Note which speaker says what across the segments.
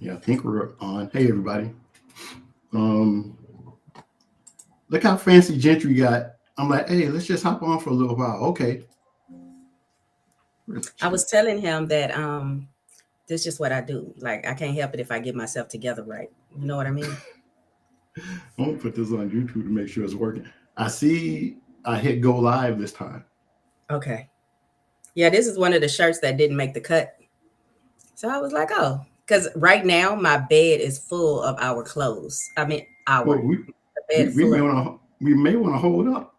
Speaker 1: Yeah, I think we're on. Hey, everybody. Um, Look how fancy Gentry got. I'm like, hey, let's just hop on for a little while. Okay. Where's the
Speaker 2: I
Speaker 1: chat?
Speaker 2: was telling him that this is what I do. Like I can't help it if I get myself together right. You know what I mean?
Speaker 1: I'm gonna put this on YouTube to make sure it's working. I see I hit go live this time.
Speaker 2: Okay. Yeah, this is one of the shirts that didn't make the cut. So I was like, oh, because right now my bed is full of our clothes. I mean,
Speaker 1: Well,
Speaker 2: the bed
Speaker 1: we
Speaker 2: full
Speaker 1: may
Speaker 2: of.
Speaker 1: want to hold up.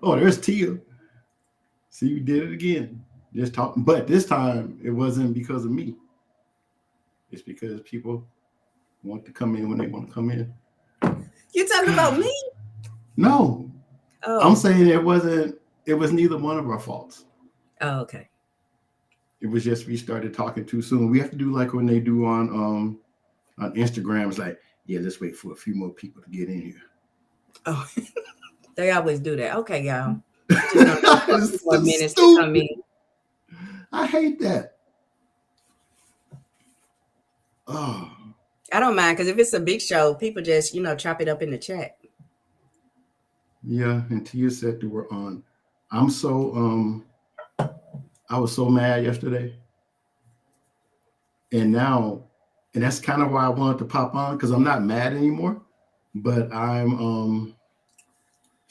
Speaker 1: Oh, there's Tia. See, you did it again. Just talking, but this time it wasn't because of me. It's because people want to come in when they want to come in.
Speaker 2: You talking about me?
Speaker 1: No, I'm
Speaker 2: Oh,
Speaker 1: saying it wasn't. It was neither one of our faults.
Speaker 2: oh, okay.
Speaker 1: It was just we started talking too soon. We have to do like when they do on Instagram. It's like, yeah, let's wait for a few more people to get in here.
Speaker 2: Oh, they always do that. Okay, y'all. We're just gonna wait for a few
Speaker 1: It's
Speaker 2: more
Speaker 1: so
Speaker 2: minutes to come
Speaker 1: stupid.
Speaker 2: in.
Speaker 1: I hate that. Oh,
Speaker 2: I don't mind because if it's a big show, people just chop it up in the chat.
Speaker 1: yeah. And Tia said that we're on. I'm so I was so mad yesterday, and now, and that's kind of why I wanted to pop on because I'm not mad anymore, but what's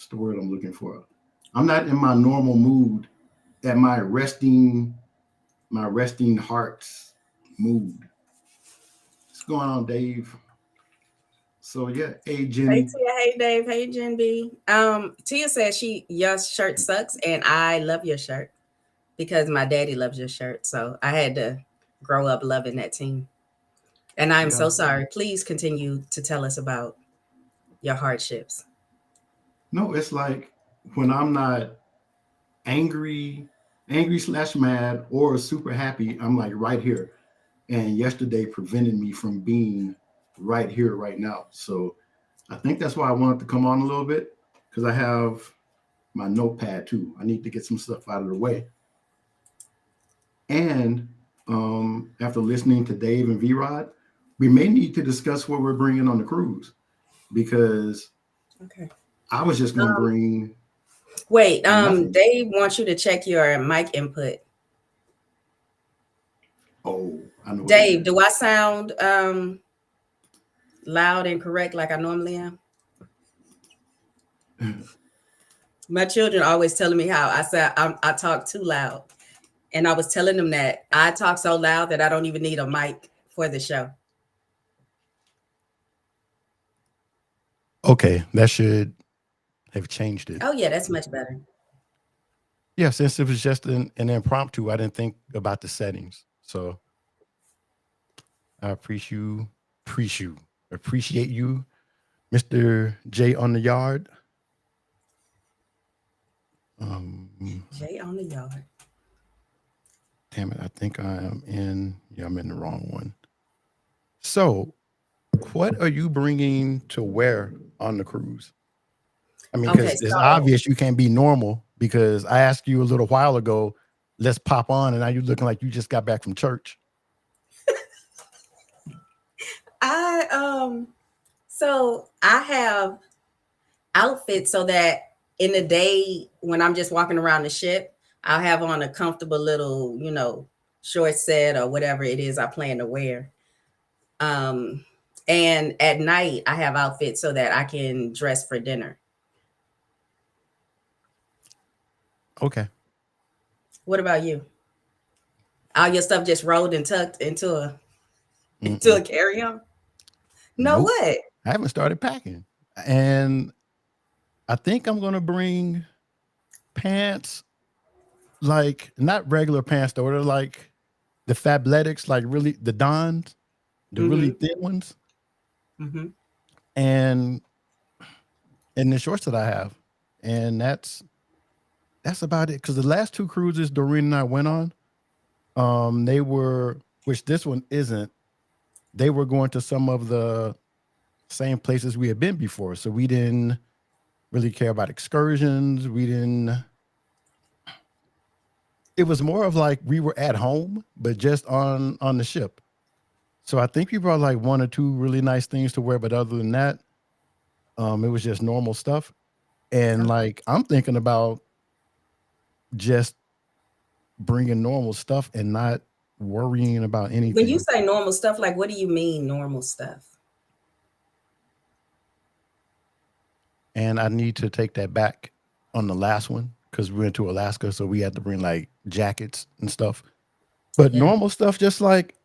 Speaker 1: the word I'm looking for? I'm not in my normal mood at my resting heart's mood. What's going on, Dave? So yeah, hey
Speaker 2: Hey
Speaker 1: Jenny.
Speaker 2: Tia, hey Dave, hey Jen B. Tia says your shirt sucks, and I love your shirt because my daddy loves your shirt. So I had to grow up loving that team. And I'm
Speaker 1: Yeah.
Speaker 2: so sorry. Please continue to tell us about your hardships.
Speaker 1: No, it's like when I'm not angry, angry slash mad, or super happy, I'm like right here. And yesterday prevented me from being right here, right now. So I think that's why I wanted to come on a little bit because I have my notepad too. I need to get some stuff out of the way. And after listening to Dave and V Rod, we may need to discuss what we're bringing on the cruise because
Speaker 2: Okay.
Speaker 1: I was just going to
Speaker 2: Um,
Speaker 1: bring
Speaker 2: wait,
Speaker 1: nothing.
Speaker 2: Dave wants you to check your mic input.
Speaker 1: Oh, I know what it
Speaker 2: Dave,
Speaker 1: is.
Speaker 2: do I sound loud and correct like I normally am? My children always telling me how I talk too loud. And I was telling them that I talk so loud that I don't even need a mic for the show.
Speaker 1: Okay, that should have changed it.
Speaker 2: Oh yeah, that's much better.
Speaker 1: Yeah, since it was just an impromptu, I didn't think about the settings. So I appreciate you, Mr. J on the yard. Um,
Speaker 2: Jay on the yard.
Speaker 1: Damn it, I think I am in. Yeah, I'm in the wrong one. So, what are you bringing to wear on the cruise? I mean,
Speaker 2: Okay,
Speaker 1: because it's
Speaker 2: so
Speaker 1: obvious you can't be normal because I asked you a little while ago, let's pop on, and now you're looking like you just got back from church.
Speaker 2: I I have outfits so that in the day when I'm just walking around the ship, I'll have on a comfortable little, short set or whatever it is I plan to wear. Um, and at night I have outfits so that I can dress for dinner.
Speaker 1: Okay.
Speaker 2: What about you? All your stuff just rolled and tucked into a into
Speaker 1: Mm-mm.
Speaker 2: a carry-on? No
Speaker 1: Nope.
Speaker 2: what?
Speaker 1: I haven't started packing. And I think I'm going to bring pants, like not regular pants, though. They're like the Fabletics, like really the Dons, the really
Speaker 2: Mm-hmm.
Speaker 1: thin ones,
Speaker 2: Mm-hmm.
Speaker 1: and the shorts that I have. And that's about it. Because the last two cruises Doreen and I went on, they were, which this one isn't, they were going to some of the same places we had been before. So we didn't really care about excursions. We didn't, it was more of like we were at home, but just on the ship. So I think we brought like one or two really nice things to wear, but other than that, it was just normal stuff. And
Speaker 2: Okay.
Speaker 1: like I'm thinking about just bringing normal stuff and not worrying about
Speaker 2: When you
Speaker 1: anything.
Speaker 2: say normal stuff, like what do you mean normal stuff?
Speaker 1: And I need to take that back on the last one because we went to Alaska, so we had to bring like jackets and stuff. But
Speaker 2: Yeah.
Speaker 1: normal stuff, just like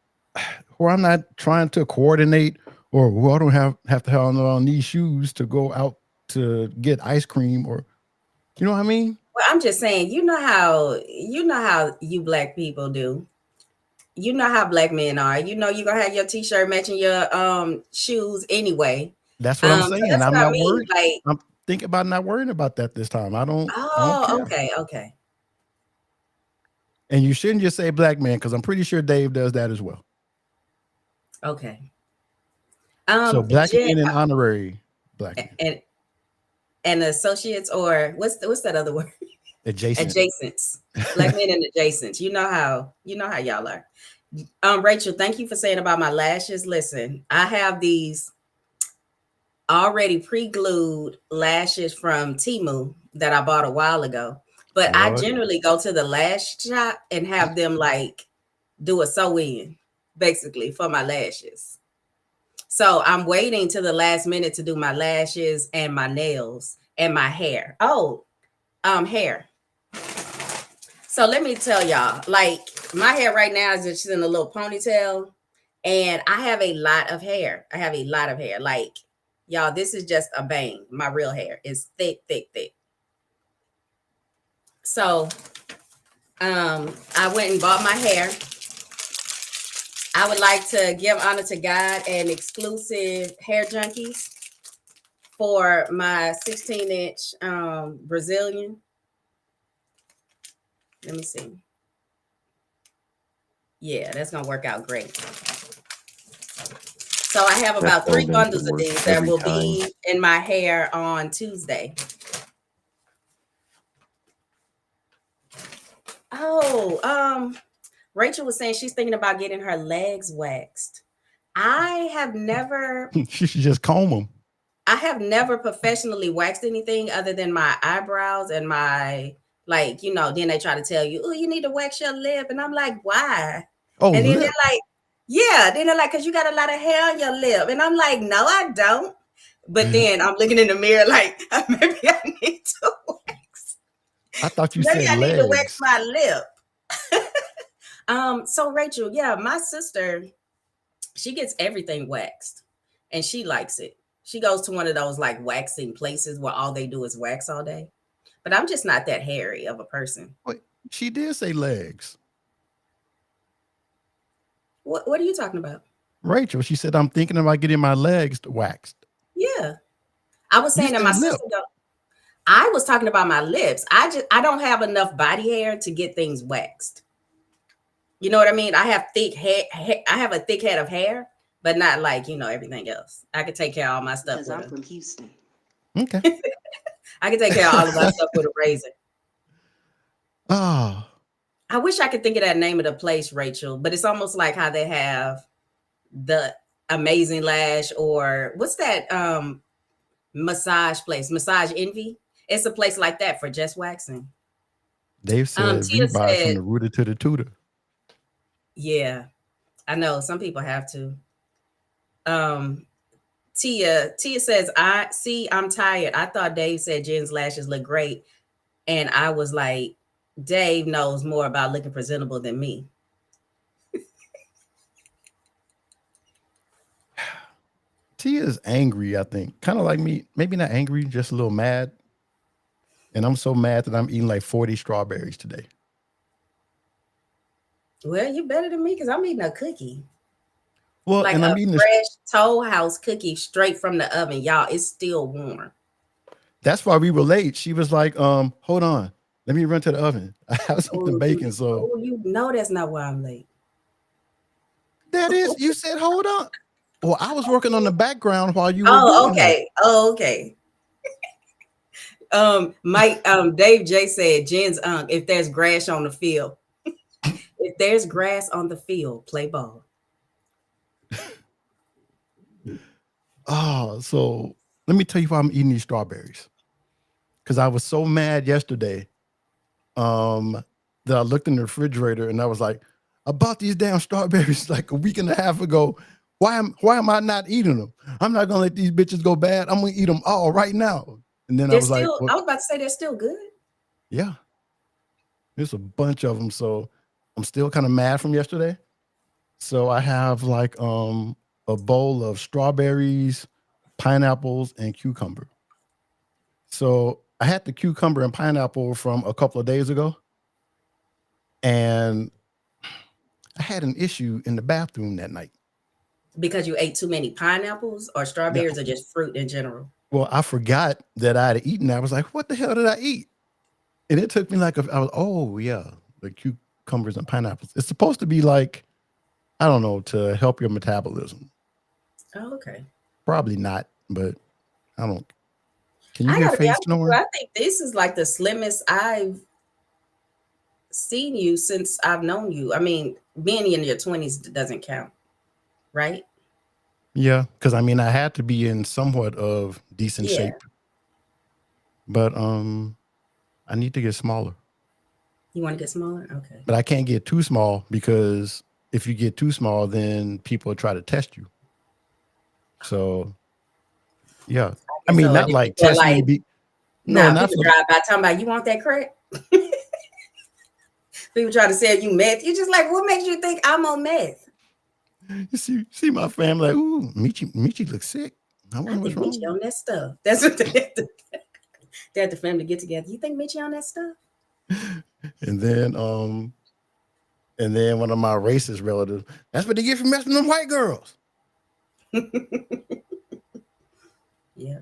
Speaker 1: where I'm not trying to coordinate or well, I don't have to have on these shoes to go out to get ice cream or you know what I mean?
Speaker 2: Well, I'm just saying, you know how you black people do. You know how black men are. You know you're gonna have your t-shirt matching your shoes anyway.
Speaker 1: That's what I'm
Speaker 2: So
Speaker 1: saying.
Speaker 2: that's
Speaker 1: I'm
Speaker 2: what I
Speaker 1: not
Speaker 2: mean.
Speaker 1: worried.
Speaker 2: Like,
Speaker 1: I'm thinking about not worrying about that this time. I don't
Speaker 2: oh,
Speaker 1: care.
Speaker 2: okay, okay,
Speaker 1: And you shouldn't just say black man because I'm pretty sure Dave does that as well.
Speaker 2: okay.
Speaker 1: So black
Speaker 2: Jen,
Speaker 1: man and honorary black man.
Speaker 2: and associates, or what's that other word?
Speaker 1: Adjacent.
Speaker 2: Adjacents. Black men and adjacents. You know how y'all are. Rachel, thank you for saying about my lashes. Listen, I have these already pre-glued lashes from Temu that I bought a while ago. But I
Speaker 1: What?
Speaker 2: generally go to the lash shop and have them like do a sew-in, basically, for my lashes. So I'm waiting to the last minute to do my lashes and my nails and my hair. Oh, hair. So let me tell y'all, like my hair right now is just in a little ponytail, and I have a lot of hair. I have a lot of hair. Like, y'all, this is just a bang. My real hair is thick, thick, thick. So I went and bought my hair. I would like to give honor to God and exclusive hair junkies for my 16-inch Brazilian. Let me see. Yeah, that's gonna work out great. So I have
Speaker 3: That
Speaker 2: about three
Speaker 3: fold-in should
Speaker 2: bundles of
Speaker 3: work
Speaker 2: these that
Speaker 3: every
Speaker 2: will
Speaker 3: time.
Speaker 2: be in my hair on Tuesday. Oh, Rachel was saying she's thinking about getting her legs waxed. I have never
Speaker 1: She should just comb them.
Speaker 2: I have never professionally waxed anything other than my eyebrows and my, like, then they try to tell you, oh, you need to wax your lip. And I'm like, why?
Speaker 1: Oh,
Speaker 2: And then they're
Speaker 1: lip.
Speaker 2: like, yeah, then they're like, because you got a lot of hair on your lip. And I'm like, no, I don't. But then I'm looking in the mirror like, maybe I need to wax.
Speaker 1: I thought you
Speaker 2: Maybe
Speaker 1: said
Speaker 2: I need to wax
Speaker 1: legs.
Speaker 2: my lip. So Rachel, yeah, my sister, she gets everything waxed and she likes it. She goes to one of those like waxing places where all they do is wax all day. But I'm just not that hairy of a person.
Speaker 1: Wait, she did say legs.
Speaker 2: What are you talking about?
Speaker 1: Rachel, she said, I'm thinking about getting my legs waxed.
Speaker 2: Yeah. I was
Speaker 1: You
Speaker 2: saying that my
Speaker 1: said lip.
Speaker 2: sister I was talking about my lips. I don't have enough body hair to get things waxed. You know what I mean? I have thick hair. I have a thick head of hair, but not like, everything else. I could take care of all my stuff
Speaker 4: Because
Speaker 2: with
Speaker 4: I'm
Speaker 2: a
Speaker 4: from Houston.
Speaker 1: Okay.
Speaker 2: I could take care of all of my stuff with a razor.
Speaker 1: Oh,
Speaker 2: I wish I could think of that name of the place, Rachel, but it's almost like how they have the Amazing Lash, or what's that massage place, Massage Envy. It's a place like that for just waxing.
Speaker 1: Dave said
Speaker 2: Tia
Speaker 1: Reebok from
Speaker 2: said,
Speaker 1: the rooter to the tutor.
Speaker 2: yeah, I know some people have to. Um, Tia says, I'm tired. I thought Dave said Jen's lashes look great. And I was like, Dave knows more about looking presentable than me.
Speaker 1: Tia is angry, I think. Kind of like me. Maybe not angry, just a little mad. And I'm so mad that I'm eating like 40 strawberries today.
Speaker 2: Well, you better than me because I'm eating a cookie.
Speaker 1: Well,
Speaker 2: Like
Speaker 1: and
Speaker 2: a
Speaker 1: I'm eating this.
Speaker 2: fresh Toll House cookie straight from the oven. Y'all, it's still warm.
Speaker 1: That's why we were late. She was like, hold on. Let me run to the oven. I have something
Speaker 2: Oh,
Speaker 1: baking. So
Speaker 2: you know that's not why I'm late.
Speaker 1: that is, you said, hold on. Well, I was working on the background while you were
Speaker 2: Oh,
Speaker 1: doing that.
Speaker 2: okay. Oh, okay. Mike, Dave J said, Jen's if there's grass on the field, if there's grass on the field, play ball.
Speaker 1: Oh, so let me tell you why I'm eating these strawberries. Because I was so mad yesterday um, that I looked in the refrigerator and I was like, I bought these damn strawberries like a week and a half ago. Why am I not eating them? I'm not gonna let these bitches go bad. I'm gonna eat them all right now. And then I
Speaker 2: They're
Speaker 1: was like,
Speaker 2: still,
Speaker 1: well,
Speaker 2: I was about to say they're still good.
Speaker 1: yeah, there's a bunch of them. So I'm still kind of mad from yesterday. So I have like a bowl of strawberries, pineapples, and cucumber. So I had the cucumber and pineapple from a couple of days ago, and I had an issue in the bathroom that night.
Speaker 2: Because you ate too many pineapples or
Speaker 1: Yeah.
Speaker 2: strawberries or just fruit in general?
Speaker 1: Well, I forgot that I had eaten. I was like, "What the hell did I eat?" And it took me like I was, oh yeah, the cucumbers and pineapples. It's supposed to be like, I don't know, to help your metabolism.
Speaker 2: Oh, okay.
Speaker 1: Probably not, but I don't. Can you
Speaker 2: I
Speaker 1: hear
Speaker 2: gotta be
Speaker 1: Faith
Speaker 2: honest with you.
Speaker 1: snoring?
Speaker 2: I think this is like the slimmest I've seen you since I've known you. I mean, being in your 20s doesn't count, right?
Speaker 1: Yeah, because I mean, I had to be in somewhat of decent
Speaker 2: Yeah.
Speaker 1: shape, but I need to get smaller.
Speaker 2: You want to get smaller? Okay.
Speaker 1: But I can't get too small because if you get too small, then people try to test you. So yeah, I
Speaker 2: And
Speaker 1: mean,
Speaker 2: so
Speaker 1: not
Speaker 2: the
Speaker 1: like
Speaker 2: people are
Speaker 1: test me.
Speaker 2: like,
Speaker 1: No,
Speaker 2: nah,
Speaker 1: not
Speaker 2: people
Speaker 1: for
Speaker 2: drive by talking about, you want that crack? People try to sell you meth. You're just like, what makes you think I'm on meth?
Speaker 1: you see my family like, ooh, Michi looks sick. I
Speaker 2: I
Speaker 1: wonder what's
Speaker 2: think
Speaker 1: wrong
Speaker 2: Mitchie
Speaker 1: with
Speaker 2: on that stuff. That's what they had the family get together. You think Mitchie on that stuff?
Speaker 1: her. And then one of my racist relatives, that's what they get for messing with them white girls.
Speaker 2: Yeah.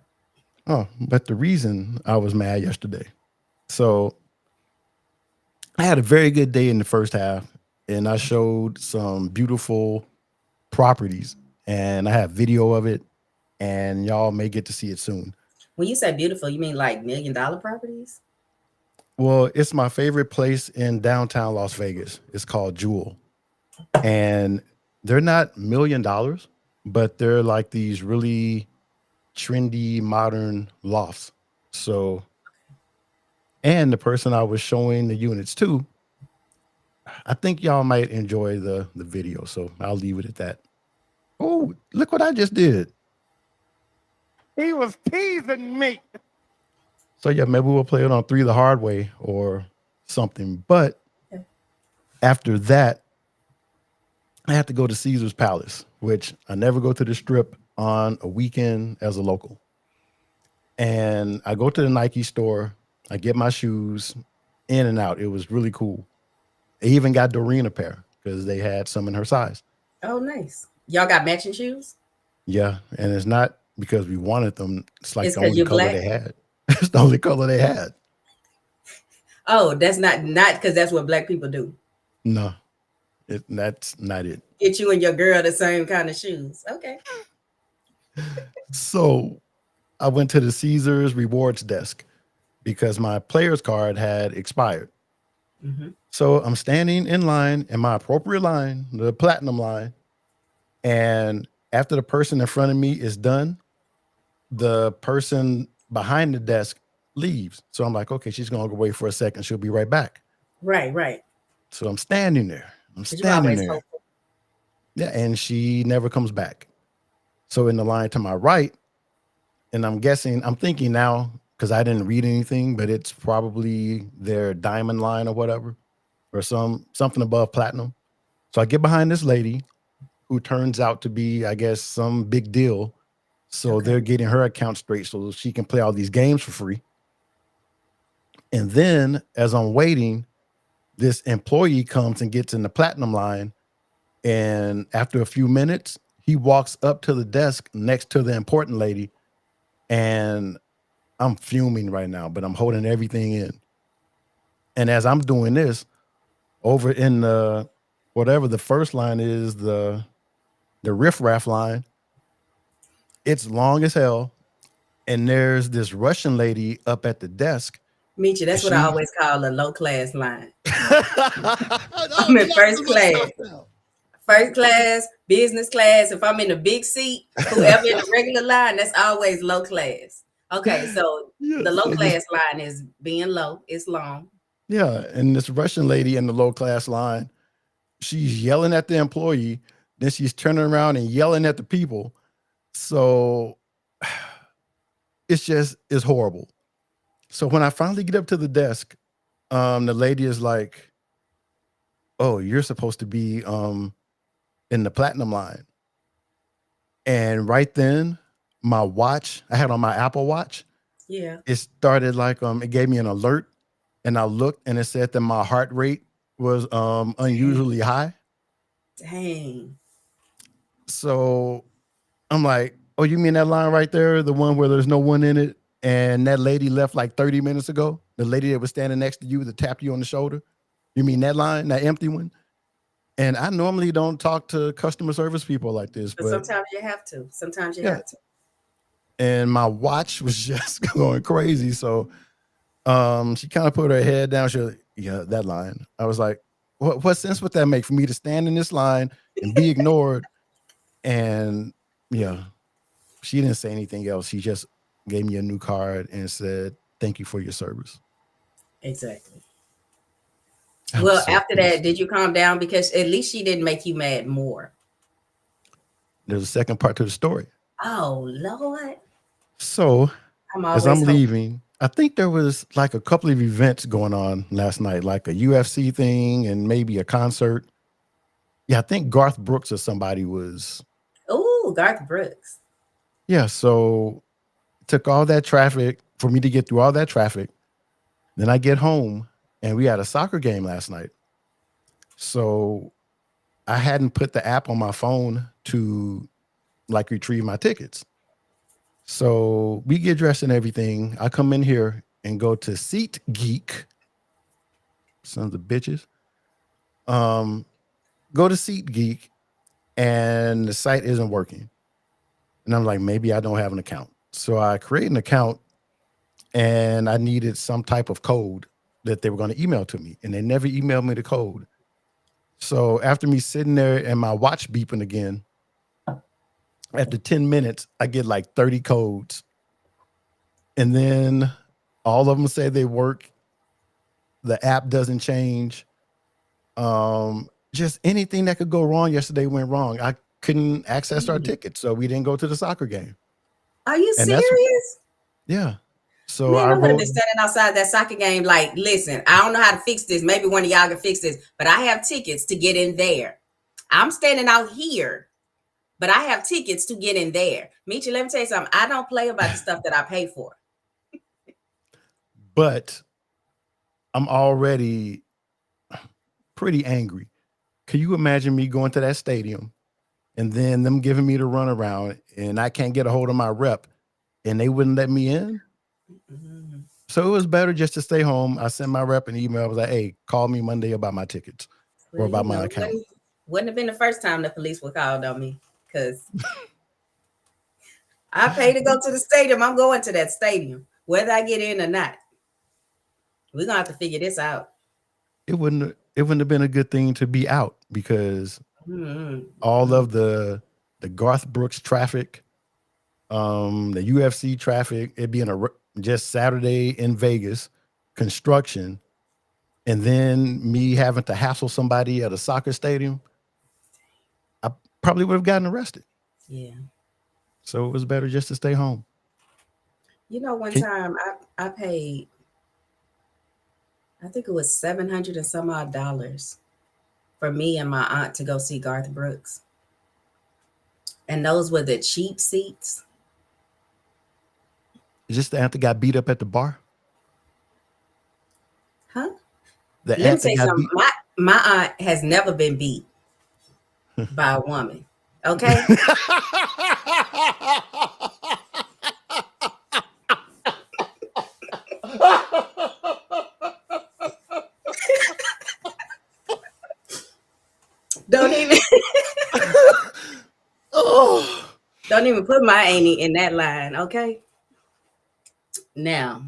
Speaker 1: Oh, but the reason I was mad yesterday. So I had a very good day in the first half, and I showed some beautiful properties, and I have video of it, and y'all may get to see it soon.
Speaker 2: When you say beautiful, you mean like $1 million properties?
Speaker 1: Well, it's my favorite place in downtown Las Vegas. It's called Jewel, and they're not $1 million, but they're like these really trendy modern lofts. So, and the person I was showing the units to, I think y'all might enjoy the video. So I'll leave it at that. Oh, look what I just did. He was teasing me. So yeah, maybe we'll play it on three the hard way or something. But after that, I have to go to Caesar's Palace, which I never go to the strip on a weekend as a local. And I go to the Nike store, I get my shoes in and out. It was really cool. I even got Doreen a pair because they had some in her size.
Speaker 2: Oh, nice. Y'all got matching shoes?
Speaker 1: Yeah. And it's not because we wanted them. It's like
Speaker 2: It's
Speaker 1: the
Speaker 2: because
Speaker 1: only
Speaker 2: you're
Speaker 1: color
Speaker 2: black?
Speaker 1: they had. It's the only color they had.
Speaker 2: Oh, that's not because that's what black people do.
Speaker 1: No, that's not it.
Speaker 2: Get you and your girl the same kind of shoes. Okay.
Speaker 1: So I went to the Caesars rewards desk because my player's card had expired.
Speaker 2: Mm-hmm.
Speaker 1: So I'm standing in line in my appropriate line, the platinum line. And after the person in front of me is done, the person behind the desk leaves. So I'm like, okay, she's going to wait for a second. She'll be right back.
Speaker 2: Right, right.
Speaker 1: So I'm standing there. I'm
Speaker 2: Because you
Speaker 1: standing
Speaker 2: always
Speaker 1: there.
Speaker 2: hopeful.
Speaker 1: Yeah. And she never comes back. So in the line to my right, and I'm thinking now, because I didn't read anything, but it's probably their diamond line or whatever, or something above platinum. So I get behind this lady who turns out to be, I guess, some big deal. So
Speaker 2: Okay.
Speaker 1: they're getting her account straight so she can play all these games for free. And then as I'm waiting, this employee comes and gets in the platinum line. And after a few minutes, he walks up to the desk next to the important lady. And I'm fuming right now, but I'm holding everything in. And as I'm doing this, over in the whatever the first line is, the riffraff line, it's long as hell. And there's this Russian lady up at the desk.
Speaker 2: Meet you.
Speaker 1: And
Speaker 2: That's what I
Speaker 1: she
Speaker 2: always call a low class line.
Speaker 1: no,
Speaker 2: I'm
Speaker 1: we're
Speaker 2: in
Speaker 1: not
Speaker 2: first
Speaker 1: talking about
Speaker 2: class.
Speaker 1: stuff now.
Speaker 2: First class, business class. If I'm in the big seat, whoever in the regular line, that's always low class. Okay, so
Speaker 1: Yeah,
Speaker 2: the low
Speaker 1: so this
Speaker 2: class line is being low. It's long.
Speaker 1: yeah, and this Russian lady in the low class line, she's yelling at the employee, then she's turning around and yelling at the people. So it's horrible. So when I finally get up to the desk, the lady is like, "Oh, you're supposed to be in the platinum line." And right then, my watch, I had on my Apple Watch,
Speaker 2: Yeah.
Speaker 1: it started like it gave me an alert, and I looked and it said that my heart rate was unusually high.
Speaker 2: Dang.
Speaker 1: So I'm like, "Oh, you mean that line right there, the one where there's no one in it?" And that lady left like 30 minutes ago. The lady that was standing next to you that tapped you on the shoulder. You mean that line, that empty one? And I normally don't talk to customer service people like this,
Speaker 2: But
Speaker 1: but
Speaker 2: sometimes you have to. Sometimes you
Speaker 1: yeah.
Speaker 2: have to.
Speaker 1: And my watch was just going crazy. So she kind of put her head down. She was like, "Yeah, that line." I was like, what sense would that make for me to stand in this line and be ignored? And yeah, she didn't say anything else. She just gave me a new card and said, "Thank you for your service."
Speaker 2: Exactly.
Speaker 1: I was
Speaker 2: Well,
Speaker 1: so
Speaker 2: after that,
Speaker 1: pissed.
Speaker 2: did you calm down? Because at least she didn't make you mad more.
Speaker 1: There's a second part to the story.
Speaker 2: Oh, Lord.
Speaker 1: So
Speaker 2: I'm
Speaker 1: as
Speaker 2: always
Speaker 1: I'm
Speaker 2: hoping.
Speaker 1: leaving, I think there was like a couple of events going on last night, like a UFC thing and maybe a concert. Yeah, I think Garth Brooks or somebody was.
Speaker 2: Oh, Garth Brooks.
Speaker 1: Yeah, so it took all that traffic for me to get through all that traffic. Then I get home and we had a soccer game last night. So I hadn't put the app on my phone to like retrieve my tickets. So we get dressed and everything. I come in here and go to Seat Geek, sons of bitches. Um, Go to Seat Geek and the site isn't working. And I'm like, maybe I don't have an account. So I create an account and I needed some type of code that they were going to email to me. And they never emailed me the code. So after me sitting there and my watch beeping again, after 10 minutes, I get like 30 codes. And then all of them say they work. The app doesn't change. Just anything that could go wrong yesterday went wrong. I couldn't access our
Speaker 2: Dang.
Speaker 1: tickets, so we didn't go to the soccer game.
Speaker 2: Are you
Speaker 1: And that's
Speaker 2: serious?
Speaker 1: yeah. So
Speaker 2: Man,
Speaker 1: I
Speaker 2: I would have
Speaker 1: wrote,
Speaker 2: been standing outside that soccer game like, listen, I don't know how to fix this. Maybe one of y'all can fix this, but I have tickets to get in there. I'm standing out here, but I have tickets to get in there. Meet you, let me tell you something. I don't play about the stuff that I pay for.
Speaker 1: but I'm already pretty angry. Can you imagine me going to that stadium and then them giving me the runaround and I can't get a hold of my rep and they wouldn't let me in?
Speaker 2: Mhm.
Speaker 1: So it was better just to stay home. I sent my rep an email. I was like, "Hey, call me Monday about my tickets or
Speaker 2: Well,
Speaker 1: about my account."
Speaker 2: wouldn't have been the first time the police were called on me because I pay to go to the stadium. I'm going to that stadium, whether I get in or not. We're gonna have to figure this out.
Speaker 1: It wouldn't have been a good thing to be out because
Speaker 2: Mhm.
Speaker 1: all of the Garth Brooks traffic, the UFC traffic, it being just Saturday in Vegas, construction, and then me having to hassle somebody at a soccer stadium, I probably would have gotten arrested.
Speaker 2: Yeah.
Speaker 1: So it was better just to stay home.
Speaker 2: You know, one
Speaker 1: Can,
Speaker 2: time I paid, I think it was 700 and some odd dollars for me and my aunt to go see Garth Brooks. And those were the cheap seats.
Speaker 1: just the aunt that got beat up at the bar?
Speaker 2: Huh?
Speaker 1: The
Speaker 2: Let me
Speaker 1: aunt that
Speaker 2: tell you
Speaker 1: got
Speaker 2: something.
Speaker 1: beat.
Speaker 2: My aunt has never been beat by a woman. Okay? Don't even
Speaker 1: Oh,
Speaker 2: don't even put my auntie in that line, okay? Now,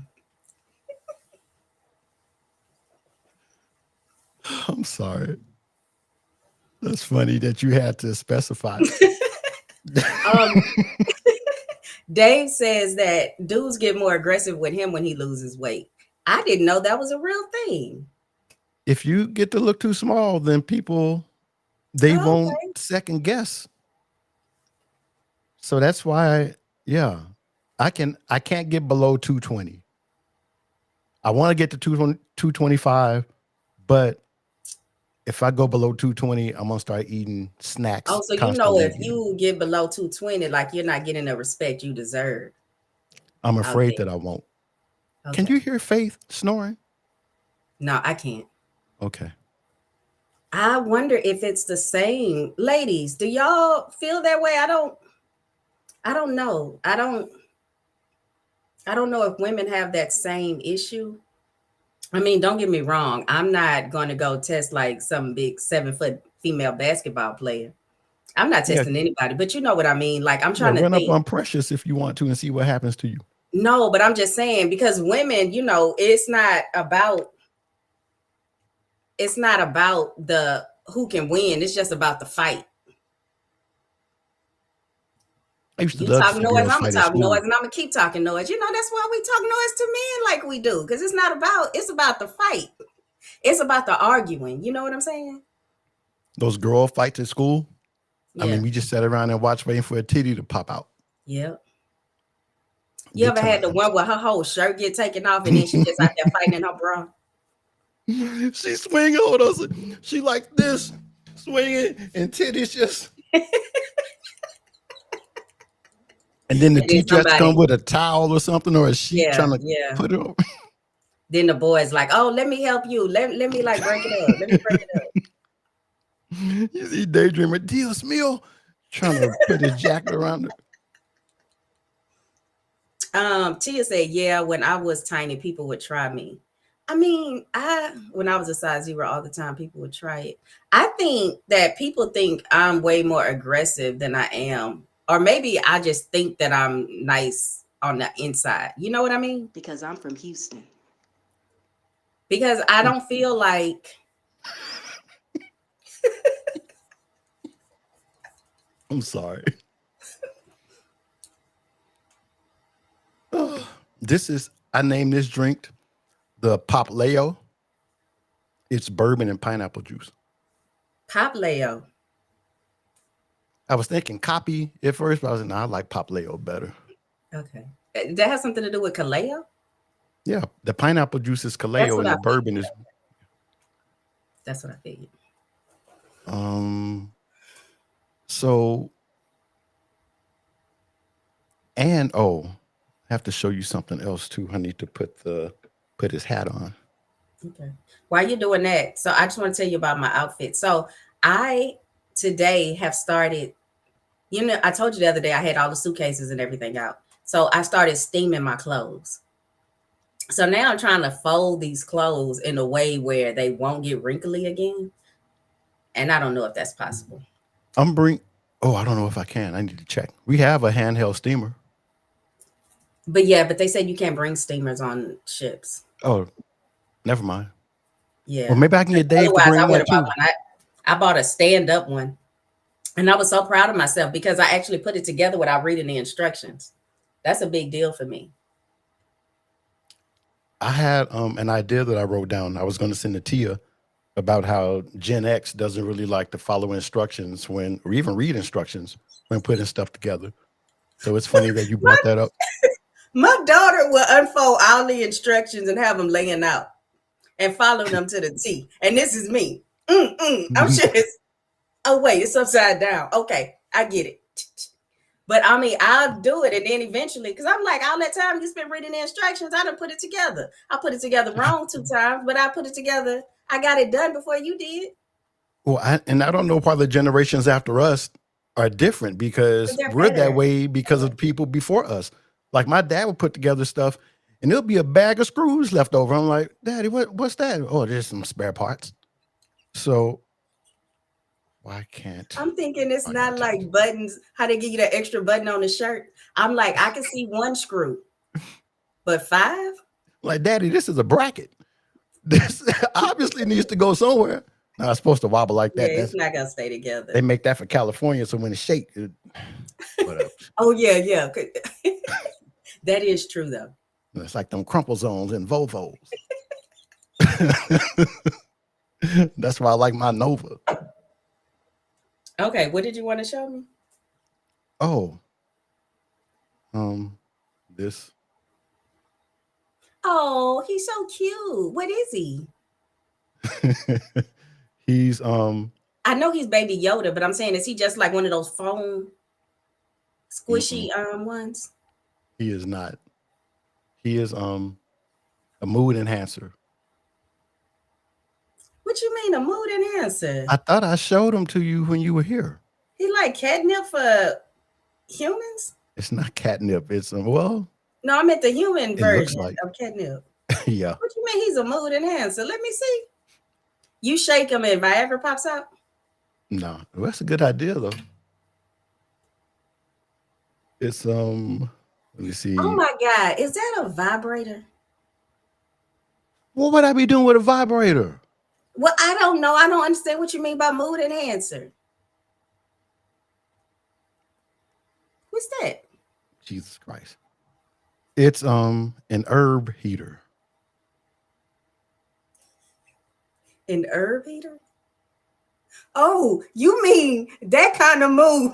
Speaker 1: I'm sorry. That's funny that you had to specify.
Speaker 2: Um, Dave says that dudes get more aggressive with him when he loses weight. I didn't know that was a real thing.
Speaker 1: If you get to look too small, then people they
Speaker 2: Oh,
Speaker 1: won't
Speaker 2: okay.
Speaker 1: second guess. So that's why, yeah, I can't get below 220. I want to get to 225, but if I go below 220, I'm gonna start eating snacks
Speaker 2: Oh, so you know
Speaker 1: constantly
Speaker 2: if
Speaker 1: again.
Speaker 2: you get below 220, like you're not getting the respect you deserve
Speaker 1: I'm
Speaker 2: out
Speaker 1: afraid
Speaker 2: there.
Speaker 1: that I won't. Can
Speaker 2: Okay.
Speaker 1: you hear Faith snoring?
Speaker 2: No, I can't.
Speaker 1: Okay.
Speaker 2: I wonder if it's the same. Ladies, do y'all feel that way? I don't know. I don't know if women have that same issue. I mean, don't get me wrong. I'm not going to go test like some big 7 foot female basketball player. I'm not
Speaker 1: Yeah,
Speaker 2: testing anybody, but you know what I mean? Like, I'm
Speaker 1: yeah.
Speaker 2: trying to
Speaker 1: Run up
Speaker 2: think.
Speaker 1: on Precious if you want to and see what happens to you.
Speaker 2: No, but I'm just saying because women, it's not about the who can win. It's just about the fight.
Speaker 1: I used to
Speaker 2: You
Speaker 1: love to
Speaker 2: talk
Speaker 1: see
Speaker 2: noise,
Speaker 1: girls
Speaker 2: I'm gonna
Speaker 1: fight at
Speaker 2: talk noise,
Speaker 1: school.
Speaker 2: and I'm gonna keep talking noise. That's why we talk noise to men like we do, because it's about the fight. It's about the arguing. You know what I'm saying?
Speaker 1: Those girl fights at school. I mean,
Speaker 2: Yeah.
Speaker 1: we just sat around and watched waiting for a titty to pop out.
Speaker 2: Yeah. You
Speaker 1: Good
Speaker 2: ever had the
Speaker 1: times.
Speaker 2: one where her whole shirt get taken off and then she just out there fighting in her bra?
Speaker 1: She swinging on us. She like this, swinging, and titties just. And then the
Speaker 2: And then
Speaker 1: teacher has to come
Speaker 2: somebody,
Speaker 1: with a towel or something or a sheet
Speaker 2: yeah,
Speaker 1: trying to
Speaker 2: yeah.
Speaker 1: put it over.
Speaker 2: Then the boy's like, "Oh, let me help you. Let me like break it up. Let me break it up."
Speaker 1: You see Daydreamer, Dios mío, trying to put his jacket around her.
Speaker 2: Tia said, "Yeah, when I was tiny, people would try me. I mean, I when I was a size zero all the time, people would try it. I think that people think I'm way more aggressive than I am, or maybe I just think that I'm nice on the inside. You know what I mean?
Speaker 3: Because I'm from Houston.
Speaker 2: Because I don't feel like
Speaker 1: I'm sorry. I named this drink the Pop Leo. It's bourbon and pineapple juice.
Speaker 2: Pop Leo.
Speaker 1: I was thinking copy at first, but I was like, nah, I like Pop Leo better.
Speaker 2: Okay, that has something to do with Kaleo.
Speaker 1: Yeah, the pineapple juice is
Speaker 2: That's
Speaker 1: Kaleo
Speaker 2: what
Speaker 1: and
Speaker 2: I
Speaker 1: the bourbon
Speaker 2: figured.
Speaker 1: is
Speaker 2: That's what I figured.
Speaker 1: um so and oh, I have to show you something else too. I need to put his hat on.
Speaker 2: Okay. While you're doing that, so I just want to tell you about my outfit. So I today have started, I told you the other day I had all the suitcases and everything out. So I started steaming my clothes. So now I'm trying to fold these clothes in a way where they won't get wrinkly again. And I don't know if that's possible.
Speaker 1: I'm bring Oh, I don't know if I can. I need to check. We have a handheld steamer.
Speaker 2: But yeah, but they said you can't bring steamers on ships.
Speaker 1: Oh, never mind. Well,
Speaker 2: Yeah.
Speaker 1: maybe I can get Dave to
Speaker 2: Otherwise,
Speaker 1: bring
Speaker 2: I would
Speaker 1: that
Speaker 2: have bought
Speaker 1: too.
Speaker 2: one. I bought a stand up one. And I was so proud of myself because I actually put it together without reading the instructions. That's a big deal for me.
Speaker 1: I had an idea that I wrote down. I was going to send to Tia about how Gen X doesn't really like to follow instructions or even read instructions when putting stuff together. So it's funny that you
Speaker 2: My,
Speaker 1: brought that up.
Speaker 2: my daughter will unfold all the instructions and have them laying out and follow them to the T. And this is me. I'm sure it's, oh, wait, it's upside down. Okay, I get it. But I mean, I'll do it. And then eventually, because I'm like, all that time you spent reading the instructions, I done put it together. I put it together wrong 2 times, but I put it together. I got it done before you did.
Speaker 1: Well, I don't know why the generations after us are different
Speaker 2: Because
Speaker 1: because
Speaker 2: they're
Speaker 1: we're that
Speaker 2: better.
Speaker 1: way because of the people before us. Like my dad would put together stuff and there'll be a bag of screws left over. I'm like, Daddy, what's that? Oh, there's some spare parts. So why can't
Speaker 2: I'm thinking it's
Speaker 1: I got
Speaker 2: not
Speaker 1: text?
Speaker 2: like buttons, how they give you that extra button on the shirt. I'm like, I can see one screw, but five?
Speaker 1: Like, Daddy, this is a bracket. This obviously needs to go somewhere. No, it's supposed to wobble like
Speaker 2: Yeah,
Speaker 1: that.
Speaker 2: it's
Speaker 1: That's
Speaker 2: not gonna stay
Speaker 1: they
Speaker 2: together.
Speaker 1: make that for California, so when it shake, whatever.
Speaker 2: Oh yeah. That is true though.
Speaker 1: It's like them crumple zones in Volvos. That's why I like my Nova.
Speaker 2: Okay, what did you want to show me?
Speaker 1: Oh, this
Speaker 2: Oh, he's so cute. What is he?
Speaker 1: he's
Speaker 2: I know he's Baby Yoda, but I'm saying, is he just like one of those foam squishy ones?
Speaker 1: he is not. He is a mood enhancer.
Speaker 2: What you mean a mood enhancer?
Speaker 1: I thought I showed him to you when you were here.
Speaker 2: He like catnip for humans?
Speaker 1: It's not catnip. It's well,
Speaker 2: No, I meant the human
Speaker 1: it looks
Speaker 2: version
Speaker 1: like
Speaker 2: of catnip.
Speaker 1: yeah.
Speaker 2: What you mean he's a mood enhancer? Let me see. You shake him and Viagra pops out?
Speaker 1: No, well, that's a good idea though. It's let me see.
Speaker 2: Oh my God. Is that a vibrator?
Speaker 1: What would I be doing with a vibrator?
Speaker 2: Well, I don't know. I don't understand what you mean by mood enhancer. What's that?
Speaker 1: Jesus Christ. It's an herb heater.
Speaker 2: An herb heater? Oh, you mean that kind of mood?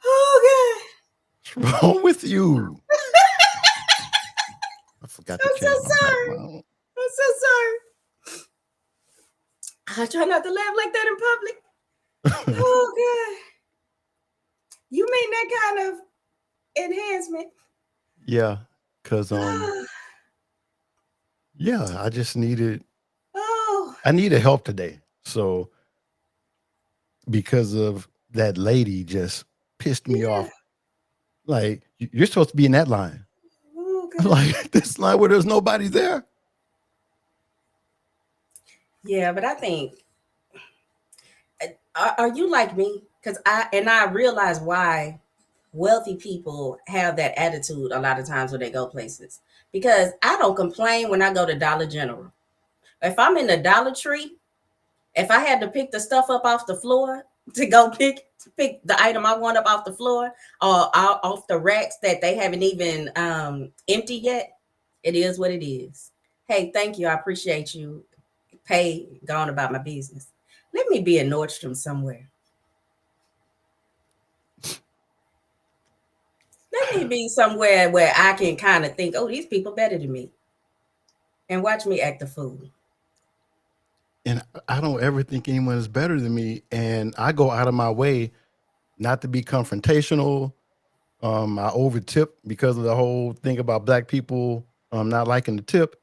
Speaker 2: Oh
Speaker 1: What's wrong with you? I forgot to
Speaker 2: God. I'm
Speaker 1: change
Speaker 2: so
Speaker 1: my
Speaker 2: sorry.
Speaker 1: background.
Speaker 2: I'm so sorry. I try not to laugh like that in public. Oh God. You mean that kind of enhancement?
Speaker 1: Yeah, because yeah,
Speaker 2: Oh,
Speaker 1: I needed help today. So because of that lady just pissed me
Speaker 2: yeah.
Speaker 1: off. Like you're supposed to be in that line.
Speaker 2: Oh
Speaker 1: I'm
Speaker 2: God.
Speaker 1: like this line where there's nobody there.
Speaker 2: Yeah, but I think are you like me? Because I realize why wealthy people have that attitude a lot of times when they go places. Because I don't complain when I go to Dollar General. If I'm in the Dollar Tree, if I had to pick the stuff up off the floor to go pick the item I want up off the floor or off the racks that they haven't even emptied yet, it is what it is. Hey, thank you. I appreciate you. Pay, gone about my business. Let me be a Nordstrom somewhere. Let me be somewhere where I can kind of think, oh, these people better than me. And watch me act the fool.
Speaker 1: And I don't ever think anyone is better than me. And I go out of my way not to be confrontational. I over tip because of the whole thing about black people not liking the tip.
Speaker 2: I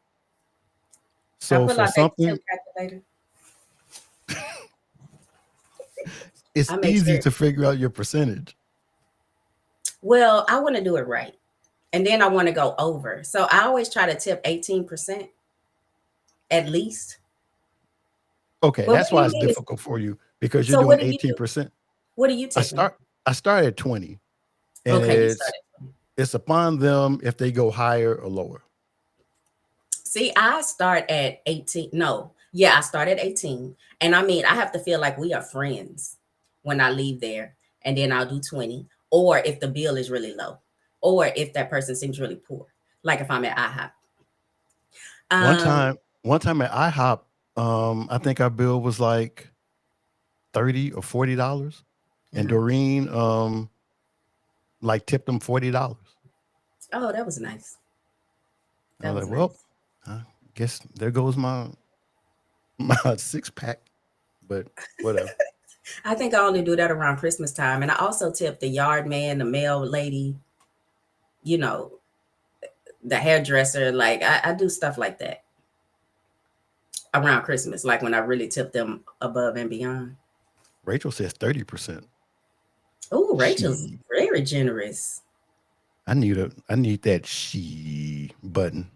Speaker 1: So
Speaker 2: pull
Speaker 1: for
Speaker 2: out that
Speaker 1: something,
Speaker 2: tip calculator.
Speaker 1: it's
Speaker 2: I make
Speaker 1: easy
Speaker 2: sure.
Speaker 1: to figure out your percentage.
Speaker 2: Well, I want to do it right. And then I want to go over. So I always try to tip 18% at least.
Speaker 1: Okay,
Speaker 2: But what
Speaker 1: that's
Speaker 2: do
Speaker 1: why
Speaker 2: you
Speaker 1: it's
Speaker 2: mean?
Speaker 1: difficult for you because you're
Speaker 2: So what
Speaker 1: doing
Speaker 2: do you do?
Speaker 1: 18%.
Speaker 2: What are you
Speaker 1: I
Speaker 2: tipping?
Speaker 1: start I start at 20, and
Speaker 2: Okay, you started.
Speaker 1: it's upon them if they go higher or lower.
Speaker 2: See, I start at 18. No, yeah, I start at 18. And I mean, I have to feel like we are friends when I leave there. And then I'll do 20. Or if the bill is really low. Or if that person seems really poor. Like if I'm at IHOP.
Speaker 1: One
Speaker 2: Um,
Speaker 1: time, one time at IHOP, I think our bill was like $30 or $40, and
Speaker 2: uh-huh.
Speaker 1: Doreen like tipped them $40.
Speaker 2: Oh, that was nice.
Speaker 1: I
Speaker 2: That
Speaker 1: was
Speaker 2: was
Speaker 1: like, well,
Speaker 2: nice.
Speaker 1: I guess there goes my 6 pack, but whatever.
Speaker 2: I think I only do that around Christmas time. And I also tip the yard man, the mail lady, you know, the hairdresser. Like I do stuff like that around Christmas, like when I really tip them above and beyond.
Speaker 1: Rachel says 30%.
Speaker 2: Oh, Rachel's
Speaker 1: She,
Speaker 2: very generous.
Speaker 1: I need that she button.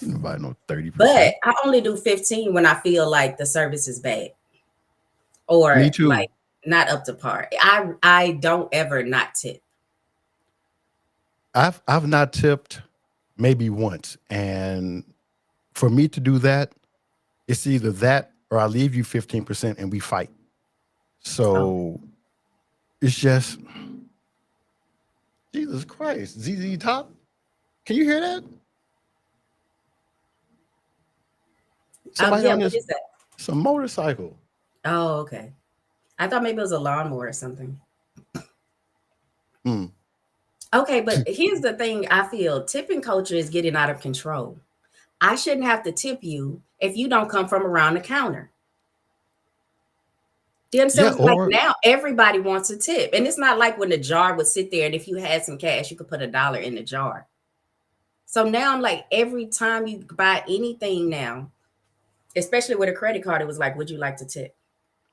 Speaker 1: Nobody no
Speaker 2: But
Speaker 1: 30%.
Speaker 2: I only do 15 when I feel like the service is bad
Speaker 1: Me
Speaker 2: or
Speaker 1: too.
Speaker 2: like not up to par. I don't ever not tip.
Speaker 1: I've not tipped maybe once, and for me to do that, it's either that or I leave you 15% and we fight.
Speaker 2: Oh,
Speaker 1: So it's just Jesus Christ, ZZ Top. Can you hear that? Somebody
Speaker 2: yeah.
Speaker 1: on
Speaker 2: What
Speaker 1: this
Speaker 2: is that?
Speaker 1: some motorcycle.
Speaker 2: Oh, okay. I thought maybe it was a lawnmower or something.
Speaker 1: Mm.
Speaker 2: Okay, but here's the thing I feel tipping culture is getting out of control. I shouldn't have to tip you if you don't come from around the counter. Do you understand?
Speaker 1: Yeah,
Speaker 2: What's like
Speaker 1: or
Speaker 2: now everybody wants a tip. And it's not like when the jar would sit there and if you had some cash, you could put $1 in the jar. So now I'm like, every time you buy anything now, especially with a credit card, it was like, would you like to tip?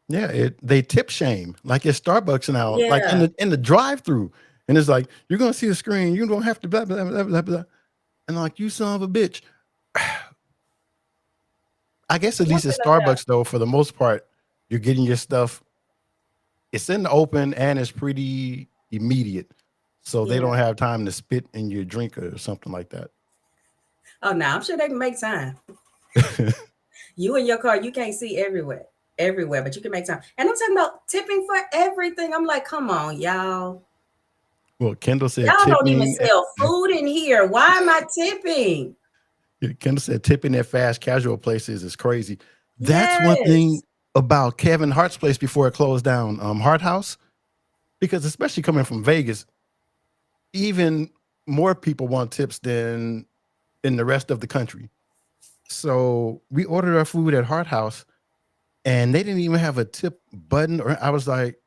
Speaker 1: yeah, they tip shame like at Starbucks now, like
Speaker 2: Yeah.
Speaker 1: in the drive-through, and it's like you're gonna see a screen, you don't have to blah blah blah blah blah, and like you son of a bitch. I guess at
Speaker 2: One
Speaker 1: least at
Speaker 2: thing about
Speaker 1: Starbucks though, for the most part, you're getting your stuff. It's in the open and it's pretty immediate, so they
Speaker 2: yeah.
Speaker 1: don't have time to spit in your drink or something like that.
Speaker 2: Oh, now I'm sure they can make time. You in your car, you can't see everywhere, but you can make time. And I'm talking about tipping for everything. I'm like, come on, y'all.
Speaker 1: Well, Kendall said
Speaker 2: Y'all don't even
Speaker 1: tipping.
Speaker 2: sell food in here. Why am I tipping?
Speaker 1: Kendall said tipping at fast casual places is crazy. That's one thing
Speaker 2: Yes.
Speaker 1: about Kevin Hart's place before it closed down, Hart House, because especially coming from Vegas, even more people want tips than in the rest of the country. So we ordered our food at Hart House, and they didn't even have a tip button. Or I was like,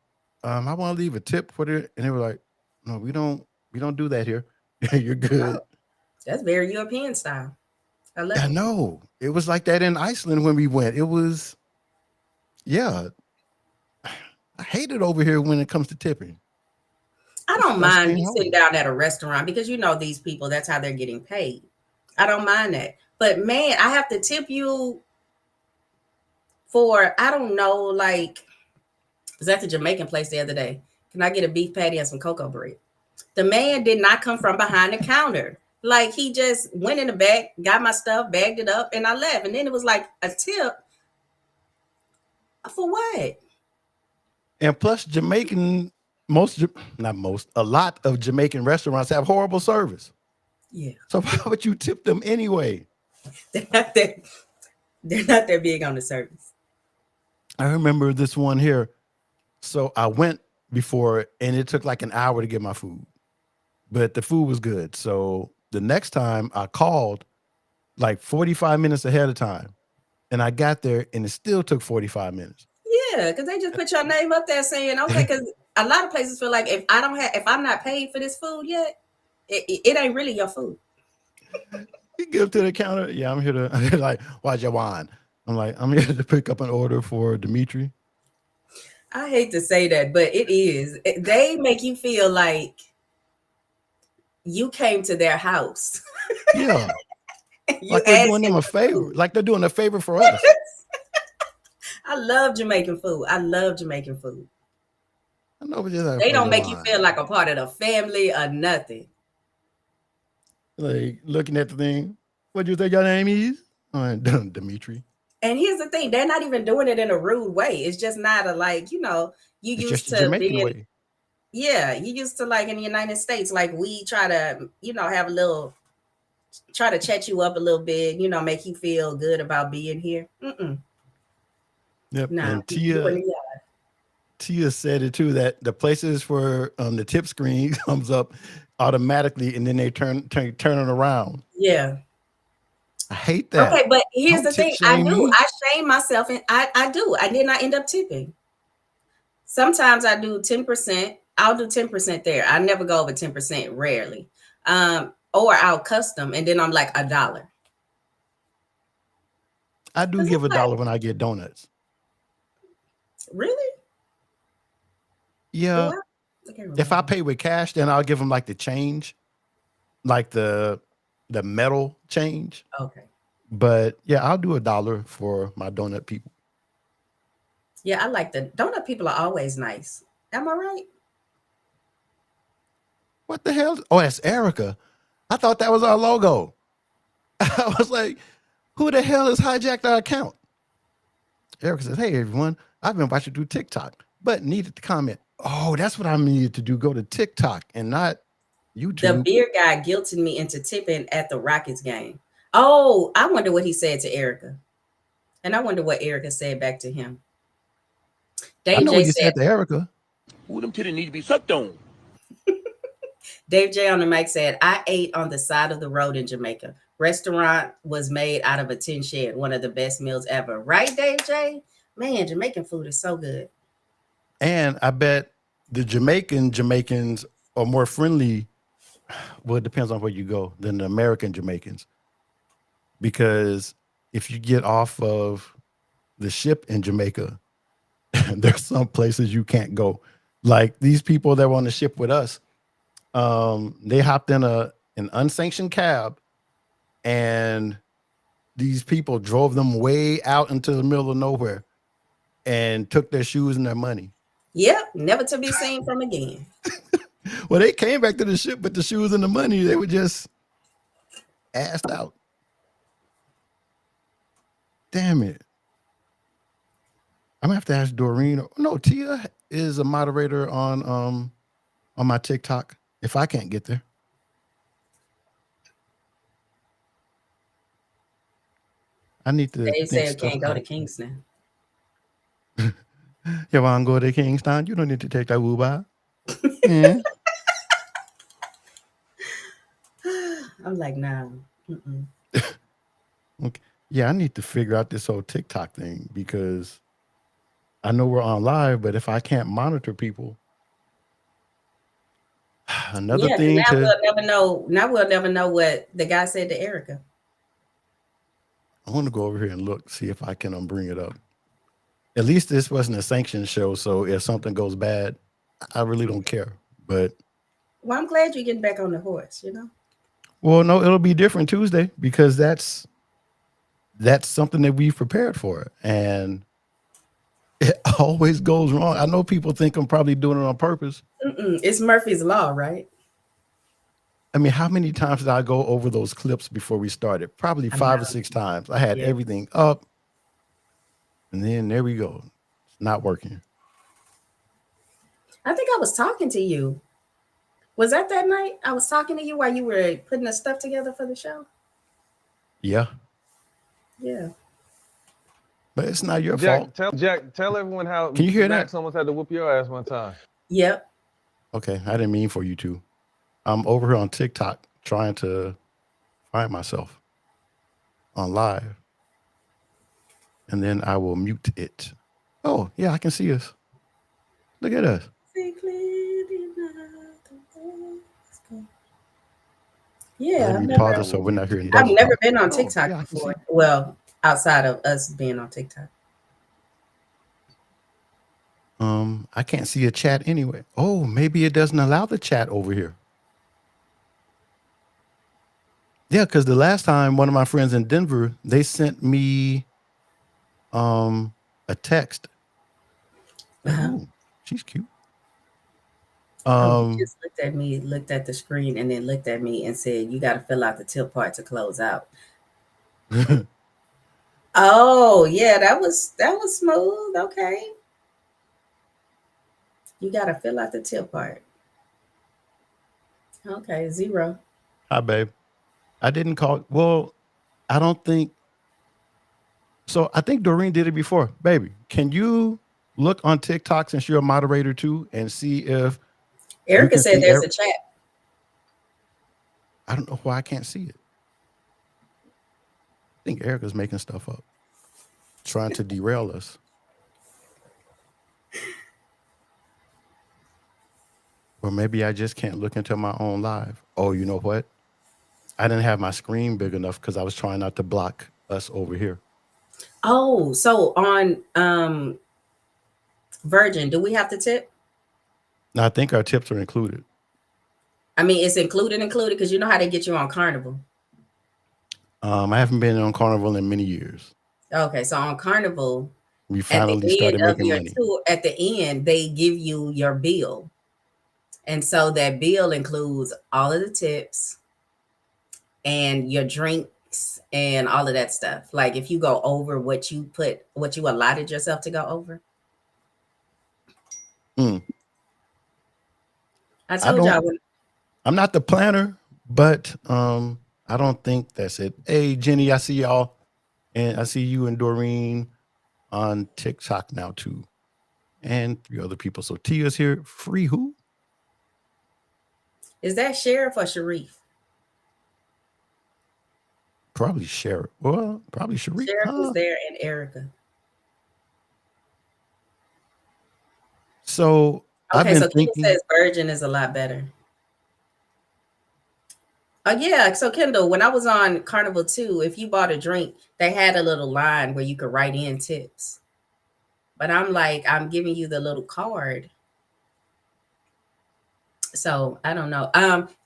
Speaker 1: I want to leave a tip for it, and they were like, "No, we don't do that here. You're
Speaker 2: Oh,
Speaker 1: good."
Speaker 2: that's very European style. I love
Speaker 1: I
Speaker 2: it.
Speaker 1: know it was like that in Iceland when we went. It was, yeah. I hate it over here when it comes to tipping,
Speaker 2: I don't
Speaker 1: especially us
Speaker 2: mind
Speaker 1: staying
Speaker 2: you sitting
Speaker 1: home.
Speaker 2: down at a restaurant because you know these people, that's how they're getting paid. I don't mind that. But man, I have to tip you for, I don't know, like, I was at the Jamaican place the other day. Can I get a beef patty and some cocoa bread? The man did not come from behind the counter. Like he just went in the back, got my stuff, bagged it up, and I left. And then it was like a tip for what?
Speaker 1: And plus, Jamaican, not most, a lot of Jamaican restaurants have horrible service.
Speaker 2: Yeah.
Speaker 1: So why would you tip them anyway?
Speaker 2: They're not that they're not that big on the service.
Speaker 1: I remember this one here. So I went before, and it took like an hour to get my food, but the food was good. So the next time I called like 45 minutes ahead of time, and I got there, and it still took 45 minutes.
Speaker 2: Yeah, because they just put your name up there saying, okay, because a lot of places feel like if I'm not paid for this food yet, it ain't really your food.
Speaker 1: You give to the counter. Yeah, I'm here to like, why's your wine? I'm like, I'm here to pick up an order for Dimitri.
Speaker 2: I hate to say that, but it is. They make you feel like you came to their house.
Speaker 1: Yeah,
Speaker 2: You
Speaker 1: like we're doing
Speaker 2: asking
Speaker 1: them a
Speaker 2: for
Speaker 1: favor.
Speaker 2: food.
Speaker 1: Like they're doing a favor for us.
Speaker 2: I love Jamaican food. I love Jamaican food.
Speaker 1: I know, but just like,
Speaker 2: They
Speaker 1: why's
Speaker 2: don't
Speaker 1: your
Speaker 2: make you feel
Speaker 1: wine?
Speaker 2: like a part of the family or nothing.
Speaker 1: Like looking at the thing. What do you think your name is? Dimitri.
Speaker 2: And here's the thing, they're not even doing it in a rude way. It's just not a like, you
Speaker 1: It's just
Speaker 2: used
Speaker 1: a
Speaker 2: to
Speaker 1: Jamaican
Speaker 2: being,
Speaker 1: way.
Speaker 2: yeah, you used to like in the United States, like we try to, have a little, try to chat you up a little bit, make you feel good about being here.
Speaker 1: Yep.
Speaker 2: Nah,
Speaker 1: And
Speaker 2: you in
Speaker 1: Tia
Speaker 2: the yard.
Speaker 1: Tia said it too, that the places where the tip screen comes up automatically, and then they turn it around.
Speaker 2: Yeah.
Speaker 1: I hate that.
Speaker 2: Okay, but here's
Speaker 1: Don't
Speaker 2: the
Speaker 1: tip
Speaker 2: thing. I
Speaker 1: shame
Speaker 2: do.
Speaker 1: me.
Speaker 2: I shame myself and I do. I did not end up tipping. Sometimes I do 10%. I'll do 10% there. I never go over 10%, rarely. Or I'll custom and then I'm like $1.
Speaker 1: I do
Speaker 2: Because
Speaker 1: give
Speaker 2: it's
Speaker 1: a
Speaker 2: like,
Speaker 1: dollar when I get donuts.
Speaker 2: really? Do
Speaker 1: Yeah.
Speaker 2: I? I can't
Speaker 1: If I
Speaker 2: remember.
Speaker 1: pay with cash, then I'll give them like the change, like the metal change.
Speaker 2: Okay.
Speaker 1: But yeah, I'll do $1 for my donut people.
Speaker 2: Yeah, I like the donut people are always nice. Am I right?
Speaker 1: What the hell? Oh, that's Erica. I thought that was our logo. I was like, who the hell has hijacked our account? Erica says, hey, everyone, I've been watching through TikTok, but needed to comment. Oh, that's what I needed to do. Go to TikTok and not
Speaker 2: The
Speaker 1: YouTube.
Speaker 2: beer guy guilted me into tipping at the Rockets game. Oh, I wonder what he said to Erica. And I wonder what Erica said back to him.
Speaker 1: I
Speaker 2: Dave
Speaker 1: know
Speaker 2: J
Speaker 1: what he
Speaker 2: said,
Speaker 1: said to Erica.
Speaker 3: Ooh, them titties need to be sucked on.
Speaker 2: Dave J on the mic said, I ate on the side of the road in Jamaica. Restaurant was made out of a tin shed. One of the best meals ever. Right, Dave J? Man, Jamaican food is so good.
Speaker 1: And I bet the Jamaicans are more friendly. Well, it depends on where you go than the American Jamaicans. Because if you get off of the ship in Jamaica, there's some places you can't go. Like these people that were on the ship with us, they hopped in an unsanctioned cab, and these people drove them way out into the middle of nowhere and took their shoes and their money.
Speaker 2: Yep, never to be seen from again.
Speaker 1: Well, they came back to the ship with the shoes and the money. They were just assed out. Damn it. I'm gonna have to ask Doreen. No, Tia is a moderator on my TikTok if I can't get there. I need to
Speaker 2: Dave
Speaker 1: think
Speaker 2: said
Speaker 1: stuff
Speaker 2: can't go to
Speaker 1: out.
Speaker 2: Kingston.
Speaker 1: You want to go to Kingston? You don't need to take that Uber. Yeah.
Speaker 2: I'm like, nah. Mm-mm.
Speaker 1: Okay. Yeah, I need to figure out this whole TikTok thing because I know we're on live, but if I can't monitor people, another
Speaker 2: Yeah, because
Speaker 1: thing
Speaker 2: now
Speaker 1: to
Speaker 2: we'll never know. Now we'll never know what the guy said to Erica.
Speaker 1: I want to go over here and look, see if I can bring it up. At least this wasn't a sanctioned show, so if something goes bad, I really don't care. But
Speaker 2: Well, I'm glad you're getting back on the horse, you know?
Speaker 1: well, no, it'll be different Tuesday because that's something that we've prepared for, and it always goes wrong. I know people think I'm probably doing it on purpose.
Speaker 2: Mm-mm. It's Murphy's Law, right?
Speaker 1: I mean, how many times did I go over those clips before we started? Probably
Speaker 2: I
Speaker 1: 5 or
Speaker 2: know.
Speaker 1: 6 times. I had
Speaker 2: Yeah.
Speaker 1: everything up, and then there we go. It's not working.
Speaker 2: I think I was talking to you. Was that night? I was talking to you while you were putting the stuff together for the show?
Speaker 1: Yeah,
Speaker 2: Yeah.
Speaker 1: but it's not your fault.
Speaker 3: Jack, tell everyone how
Speaker 1: Can you hear
Speaker 3: Max
Speaker 1: that?
Speaker 3: almost had to whoop your ass one time.
Speaker 2: Yep.
Speaker 1: Okay, I didn't mean for you to. I'm over here on TikTok trying to find myself on live, and then I will mute it. Oh, yeah, I can see us. Look at us.
Speaker 2: Yeah,
Speaker 1: Let me pause it so we're not hearing
Speaker 2: I've
Speaker 1: double
Speaker 2: never
Speaker 1: talk.
Speaker 2: been on
Speaker 1: Oh,
Speaker 2: TikTok
Speaker 1: yeah, I can
Speaker 2: before.
Speaker 1: see.
Speaker 2: Well, outside of us being on TikTok.
Speaker 1: I can't see a chat anyway. Oh, maybe it doesn't allow the chat over here. Yeah, because the last time one of my friends in Denver, they sent me a text. Like,
Speaker 2: Uh-huh.
Speaker 1: ooh, she's cute.
Speaker 2: Oh, he just looked at me, looked at the screen, and then looked at me and said, "You got to fill out the tip part to close out." Oh, yeah, that was smooth. Okay, you got to fill out the tip part. Okay, 0.
Speaker 1: Hi, babe. I didn't call. Well, I don't think so. I think Doreen did it before. Baby, can you look on TikTok since you're a moderator too and see if you
Speaker 2: Erica
Speaker 1: can
Speaker 2: said
Speaker 1: see
Speaker 2: there's a chat.
Speaker 1: I don't know why I can't see it. I think Erica's making stuff up, trying to derail us. Or maybe I just can't look into my own live. Oh, you know what? I didn't have my screen big enough because I was trying not to block us over here.
Speaker 2: Oh, so on Virgin, do we have to tip?
Speaker 1: Now, I think our tips are included.
Speaker 2: I mean, it's included because you know how they get you on Carnival.
Speaker 1: I haven't been on Carnival in many years.
Speaker 2: Okay, so on Carnival,
Speaker 1: We
Speaker 2: at the
Speaker 1: finally
Speaker 2: end
Speaker 1: started
Speaker 2: of
Speaker 1: making
Speaker 2: your
Speaker 1: money.
Speaker 2: tour, at the end, they give you your bill. And so that bill includes all of the tips and your drinks and all of that stuff. Like if you go over what you allotted yourself to go over.
Speaker 1: Mm.
Speaker 2: I
Speaker 1: I
Speaker 2: told
Speaker 1: don't.
Speaker 2: y'all when
Speaker 1: I'm not the planner, but I don't think that's it. Hey, Jenny, I see y'all, and I see you and Doreen on TikTok now too, and 3 other people. So Tia's here. Free who?
Speaker 2: is that Sheriff or Sharif?
Speaker 1: Probably Sheriff. Well, probably Sharif.
Speaker 2: Sheriff is there and Erica.
Speaker 1: So I've
Speaker 2: Okay,
Speaker 1: been
Speaker 2: so Kendall
Speaker 1: thinking.
Speaker 2: says Virgin is a lot better. Oh yeah, so Kendall, when I was on Carnival 2, if you bought a drink, they had a little line where you could write in tips. But I'm like, I'm giving you the little card. So I don't know.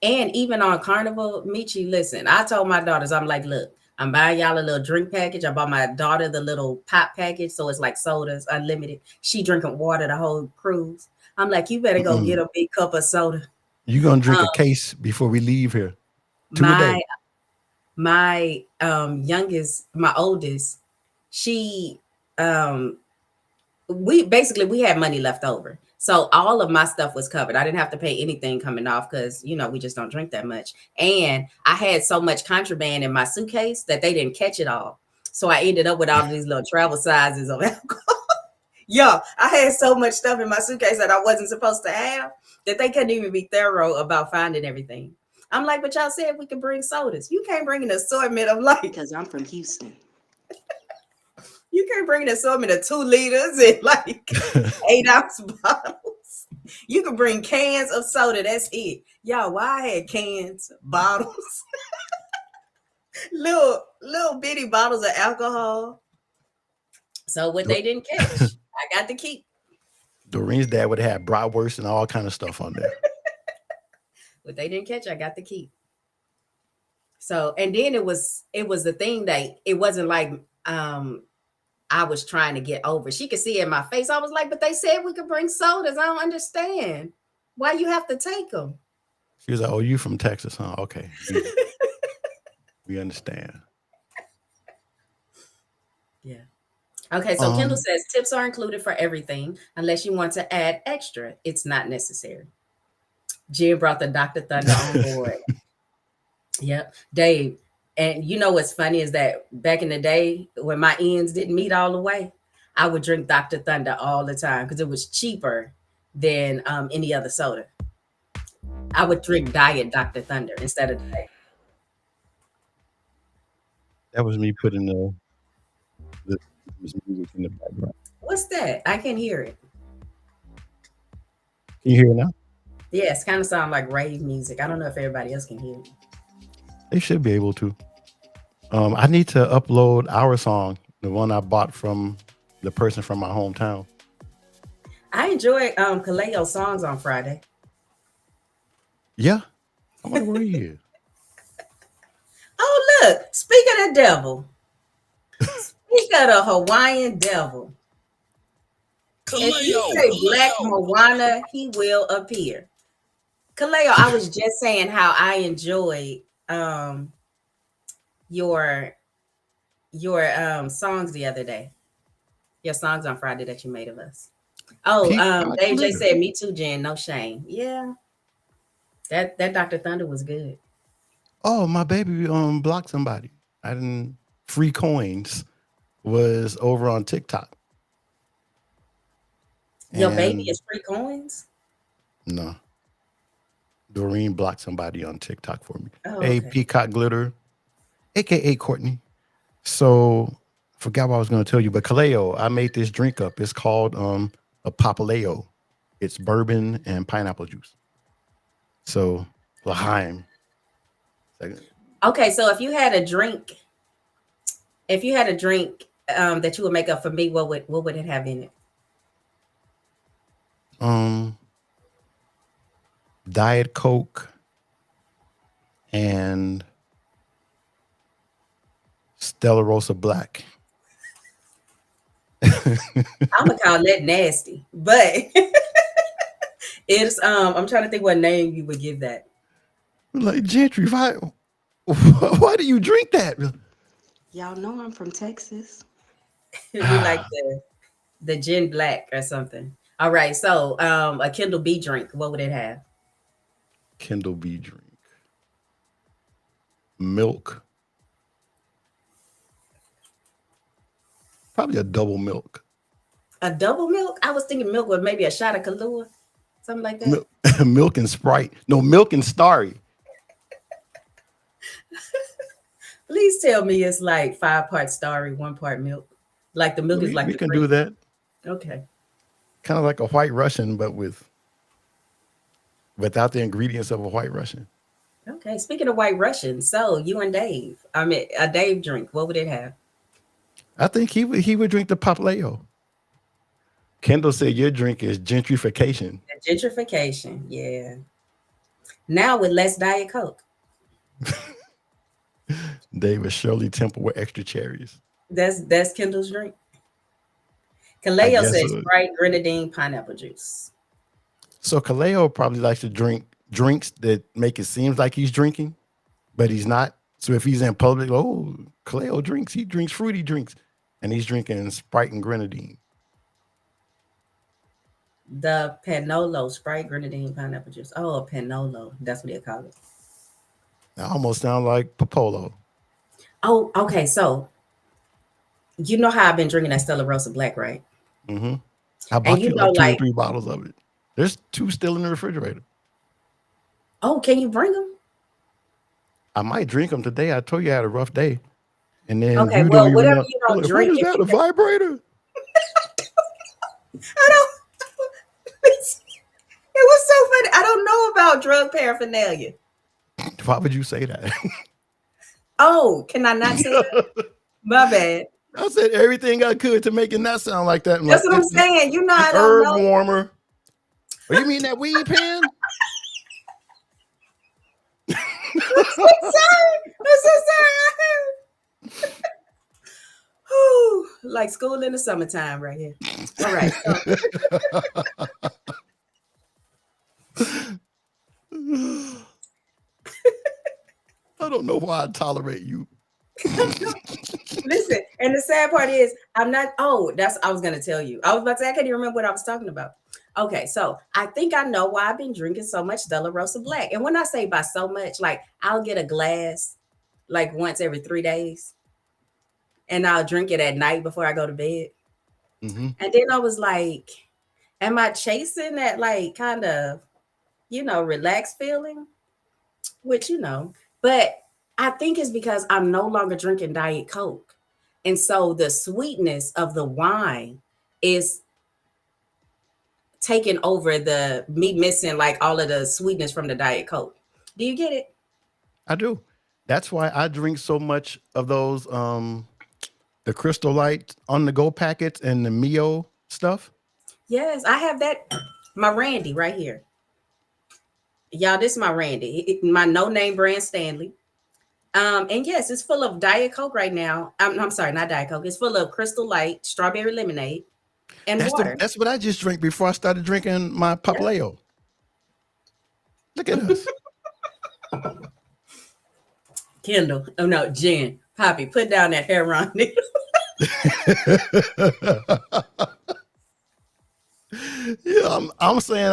Speaker 2: And even on Carnival, Michi, listen, I told my daughters, I'm like, look, I'm buying y'all a little drink package. I bought my daughter the little pop package, so it's like sodas, unlimited. She drinking water the whole cruise. I'm like, you better go get a big cup of soda.
Speaker 1: You're gonna drink a case before we leave here. 2 a day.
Speaker 2: My youngest, my oldest, she we had money left over. So all of my stuff was covered. I didn't have to pay anything coming off because we just don't drink that much. And I had so much contraband in my suitcase that they didn't catch it all. So I ended up with all of these little travel sizes of alcohol. Yeah, I had so much stuff in my suitcase that I wasn't supposed to have that they couldn't even be thorough about finding everything. I'm like, but y'all said we could bring sodas. You can't bring an assortment of
Speaker 4: Because I'm from Houston.
Speaker 2: You can't bring an assortment of 2 liters and like 8-ounce bottles. You can bring cans of soda. That's it. Y'all, why I had cans, bottles, little bitty bottles of alcohol. So what they didn't catch, I got to keep.
Speaker 1: Doreen's dad would have had bratwurst and all kind of stuff on there.
Speaker 2: What they didn't catch, I got to keep. So, and then it was the thing that it wasn't like I was trying to get over. She could see it in my face. I was like, but they said we could bring sodas. I don't understand why you have to take them.
Speaker 1: She was like, "Oh, you from Texas, huh? Okay, we understand."
Speaker 2: Yeah. Okay, so Kendall says tips are included for everything unless you want to add extra. It's not necessary. Jen brought the Dr. Thunder on board. Yep. Dave, and you know what's funny is that back in the day when my ends didn't meet all the way, I would drink Dr. Thunder all the time because it was cheaper than any other soda. I would drink Diet Dr. Thunder instead of Diet.
Speaker 1: That was me putting the music in the background.
Speaker 2: What's that? I can hear it.
Speaker 1: Can you hear it now?
Speaker 2: Yes, kind of sound like rave music. I don't know if everybody else can hear it.
Speaker 1: They should be able to. I need to upload our song, the one I bought from the person from my hometown.
Speaker 2: I enjoy Kaleo's songs on Friday.
Speaker 1: Yeah. I wonder where he is.
Speaker 2: Oh, look. Speak of the devil. Speak of the Hawaiian devil. If you say Black Moana, he will appear. Kaleo, I was just saying how I enjoyed your songs the other day. Your songs on Friday that you made of us. Oh, Dave J said, "Me too, Jen. No shame." Yeah, that Dr. Thunder was good.
Speaker 1: Oh, my baby blocked somebody. I didn't. Free Coins was over on TikTok.
Speaker 2: Your baby is Free Coins?
Speaker 1: No. Doreen blocked somebody on TikTok for me.
Speaker 2: Oh,
Speaker 1: Hey,
Speaker 2: okay.
Speaker 1: Peacock Glitter, aka Courtney. So forgot what I was going to tell you, but Kaleo, I made this drink up. It's called a Papaleo. It's bourbon and pineapple juice. So L'chaim.
Speaker 2: Okay, so if you had a drink that you would make up for me, what would it have in it?
Speaker 1: Diet Coke and Stella Rosa Black.
Speaker 2: I'm gonna call that nasty, but it's I'm trying to think what name you would give that.
Speaker 1: Like Gentry, why do you drink that?
Speaker 4: Y'all know I'm from Texas.
Speaker 2: It'd be like the gin black or something. All right, so a Kindle B drink, what would it have?
Speaker 1: Kindle B drink. Milk. Probably a double milk.
Speaker 2: A double milk? I was thinking milk with maybe a shot of Kahlua, something like that.
Speaker 1: Milk, milk and Sprite. No, milk and Starry.
Speaker 2: Please tell me it's like 5 parts Starry, 1 part milk. Like the milk is like
Speaker 1: We
Speaker 2: the
Speaker 1: can
Speaker 2: grape.
Speaker 1: do that.
Speaker 2: Okay.
Speaker 1: Kind of like a White Russian, but without the ingredients of a White Russian.
Speaker 2: Okay. Speaking of White Russian, so you and Dave, I mean a Dave drink, what would it have?
Speaker 1: I think he would drink the Papaleo. Kendall said your drink is gentrification.
Speaker 2: Gentrification, yeah. Now with less Diet Coke.
Speaker 1: David Shirley Temple with extra cherries.
Speaker 2: That's Kendall's drink.
Speaker 1: I
Speaker 2: Kaleo
Speaker 1: guess
Speaker 2: says
Speaker 1: so.
Speaker 2: Sprite, grenadine, pineapple juice.
Speaker 1: So Kaleo probably likes to drink drinks that make it seem like he's drinking, but he's not. So if he's in public, oh, Kaleo drinks. He drinks fruity drinks, and he's drinking Sprite and grenadine.
Speaker 2: The Panolo, Sprite, grenadine, pineapple juice. Oh, a Panolo. That's what they call it.
Speaker 1: That almost sounds like Popolo.
Speaker 2: Oh, okay. So you know how I've been drinking that Stella Rosa Black, right?
Speaker 1: Mm-hmm. I
Speaker 2: And
Speaker 1: bought
Speaker 2: you
Speaker 1: you
Speaker 2: know,
Speaker 1: like 2 or
Speaker 2: like,
Speaker 1: 3 bottles of it. There's 2 still in the refrigerator.
Speaker 2: oh, can you bring them?
Speaker 1: I might drink them today. I told you I had a rough day. And then
Speaker 2: Okay,
Speaker 1: you
Speaker 2: well,
Speaker 1: don't even
Speaker 2: whatever
Speaker 1: know.
Speaker 2: you
Speaker 1: You're
Speaker 2: don't
Speaker 1: like, what
Speaker 2: drink,
Speaker 1: is
Speaker 2: if
Speaker 1: that?
Speaker 2: you
Speaker 1: A vibrator?
Speaker 2: I don't. It was so funny. I don't know about drug paraphernalia.
Speaker 1: Why would you say that?
Speaker 2: Oh, can I not say that? My bad.
Speaker 1: I said everything I could to make it not sound like that. I'm
Speaker 2: That's
Speaker 1: like,
Speaker 2: what I'm saying. You know,
Speaker 1: an
Speaker 2: I don't
Speaker 1: herb
Speaker 2: know.
Speaker 1: warmer. Oh, you mean that weed pen?
Speaker 2: I'm so sorry. I'm so sorry. Whew, like school in the summertime right here. All right.
Speaker 1: I don't know why I tolerate you.
Speaker 2: Listen, and the sad part is I'm not. Oh, that's I was gonna tell you. I was about to say I can't even remember what I was talking about. Okay, so I think I know why I've been drinking so much Stella Rosa Black. And when I say by so much, like I'll get a glass like once every 3 days, and I'll drink it at night before I go to bed.
Speaker 1: Mm-hmm.
Speaker 2: And then I was like, am I chasing that like kind of, relaxed feeling? Which, but I think it's because I'm no longer drinking Diet Coke. And so the sweetness of the wine is taking over me missing like all of the sweetness from the Diet Coke. Do you get it?
Speaker 1: I do. That's why I drink so much of those the Crystal Light on the go packets and the Mio stuff.
Speaker 2: Yes, I have that. My Randy right here. Y'all, this is my Randy. My no-name brand Stanley. And yes, it's full of Diet Coke right now. I'm sorry, not Diet Coke. It's full of Crystal Light, strawberry lemonade, and water.
Speaker 1: That's what I just drank before I started drinking my Papaleo. Look at us.
Speaker 2: Kendall. Oh no, Jen. Poppy, put down that hair on needle.
Speaker 1: Yeah, I'm saying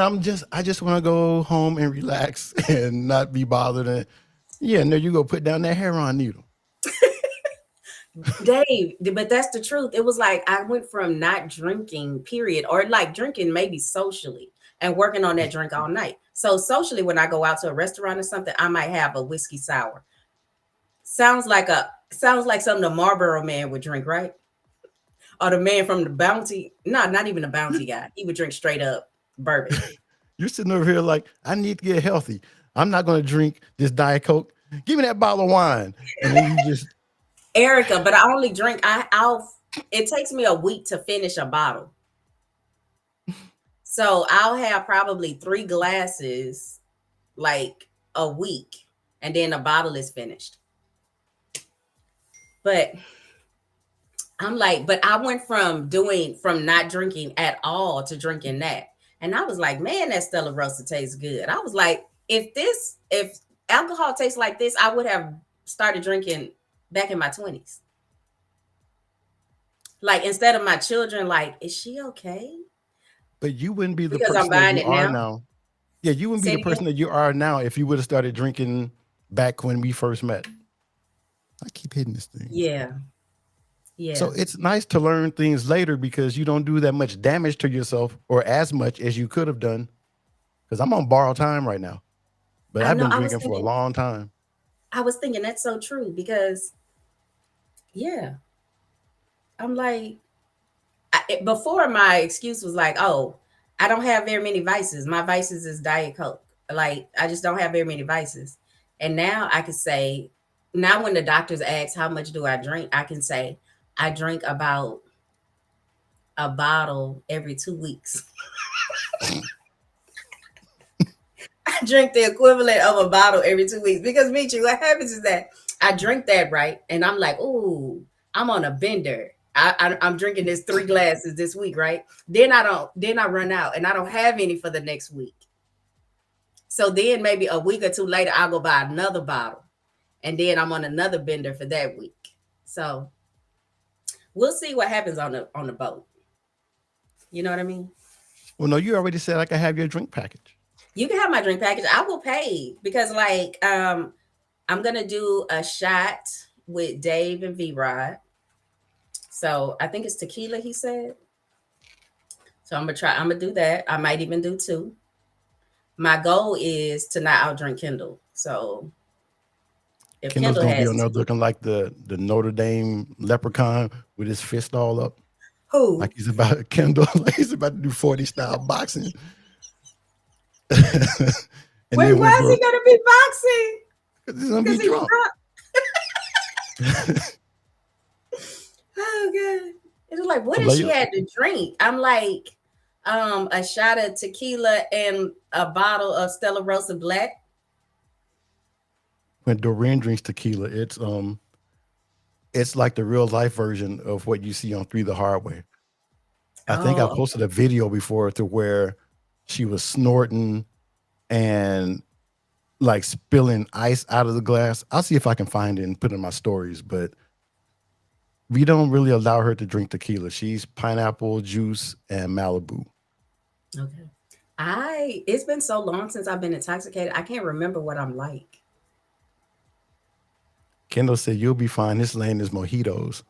Speaker 1: I just want to go home and relax and not be bothered. And yeah, no, you go put down that heroin needle.
Speaker 2: Dave, but that's the truth. It was like I went from not drinking, period, or like drinking maybe socially and working on that drink all night. So socially, when I go out to a restaurant or something, I might have a whiskey sour. Sounds like something the Marlboro man would drink, right? Or the man from the Bounty. No, not even the Bounty guy. He would drink straight up bourbon.
Speaker 1: You're sitting over here like, I need to get healthy. I'm not going to drink this Diet Coke. Give me that bottle of wine. And then you just
Speaker 2: Erica, but I only drink. It takes me a week to finish a bottle. So I'll have probably 3 glasses like a week, and then the bottle is finished. But I'm like, but I went from not drinking at all to drinking that. And I was like, man, that Stella Rosa tastes good. I was like, if alcohol tastes like this, I would have started drinking back in my 20s. Like instead of my children, like, is she okay?
Speaker 1: But you wouldn't be the
Speaker 2: Because I'm
Speaker 1: person that
Speaker 2: buying
Speaker 1: you
Speaker 2: it
Speaker 1: are
Speaker 2: now.
Speaker 1: now. Yeah, you wouldn't be
Speaker 2: Say
Speaker 1: the
Speaker 2: it again.
Speaker 1: person that you are now if you would have started drinking back when we first met. I keep hitting this thing.
Speaker 2: Yeah. Yeah.
Speaker 1: So it's nice to learn things later because you don't do that much damage to yourself or as much as you could have done. Because I'm on borrowed time right now, but
Speaker 2: I
Speaker 1: I've
Speaker 2: know.
Speaker 1: been drinking for a long time.
Speaker 2: I was thinking that's so true because, yeah, I'm like, before my excuse was like, oh, I don't have very many vices. My vices is Diet Coke. Like, I just don't have very many vices. And now I can say, now when the doctors ask how much do I drink, I can say I drink about a bottle every 2 weeks. I drink the equivalent of a bottle every 2 weeks because Michi, what happens is that I drink that right, and I'm like, ooh, I'm on a bender. I'm drinking this 3 glasses this week, right? Then I run out, and I don't have any for the next week. So then maybe a week or two later, I'll go buy another bottle, and then I'm on another bender for that week. So we'll see what happens on the boat. You know what I mean?
Speaker 1: Well, no, you already said I can have your drink package.
Speaker 2: You can have my drink package. I will pay because like I'm gonna do a shot with Dave and V-Rod. So I think it's tequila, he said. So I'm gonna do that. I might even do 2. My goal is to not outdrink Kendall. So if
Speaker 1: Kendall's
Speaker 2: Kendall
Speaker 1: gonna be
Speaker 2: has
Speaker 1: on there looking like the Notre Dame leprechaun with his fist all up,
Speaker 2: who?
Speaker 1: like he's about Kendall, like he's about to do 40 style boxing. And
Speaker 2: Wait,
Speaker 1: then
Speaker 2: why is he gonna be boxing?
Speaker 1: he's gonna be
Speaker 2: Because he's
Speaker 1: drunk.
Speaker 2: Oh god. It's like, what if
Speaker 1: Kaleo-
Speaker 2: she had to drink? I'm like, a shot of tequila and a bottle of Stella Rosa Black.
Speaker 1: When Doreen drinks tequila, it's like the real life version of what you see on Three the Hard Way. I think I
Speaker 2: Oh,
Speaker 1: posted a video before to where she was snorting and like spilling ice out of the glass. I'll see if I can find it and put it in my stories, but we don't really allow her to drink tequila. She's pineapple juice and Malibu.
Speaker 2: okay. It's been so long since I've been intoxicated. I can't remember what I'm like.
Speaker 1: Kendall said, "You'll be fine. This lane is mojitos."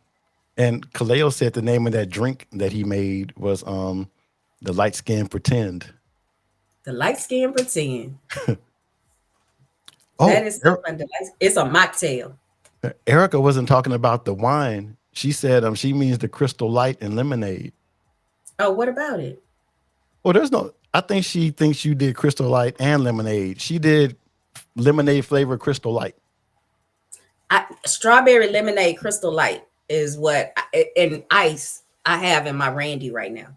Speaker 1: And Kaleo said the name of that drink that he made was the light skin pretend.
Speaker 2: The light skin pretend.
Speaker 1: Oh,
Speaker 2: That is so fun. It's a mocktail.
Speaker 1: Erica wasn't talking about the wine. She said she means the Crystal Light and lemonade.
Speaker 2: Oh, what about it?
Speaker 1: Well, there's no. I think she thinks you did Crystal Light and lemonade. She did lemonade flavor Crystal Light.
Speaker 2: Strawberry lemonade Crystal Light is what and ice I have in my Randy right now.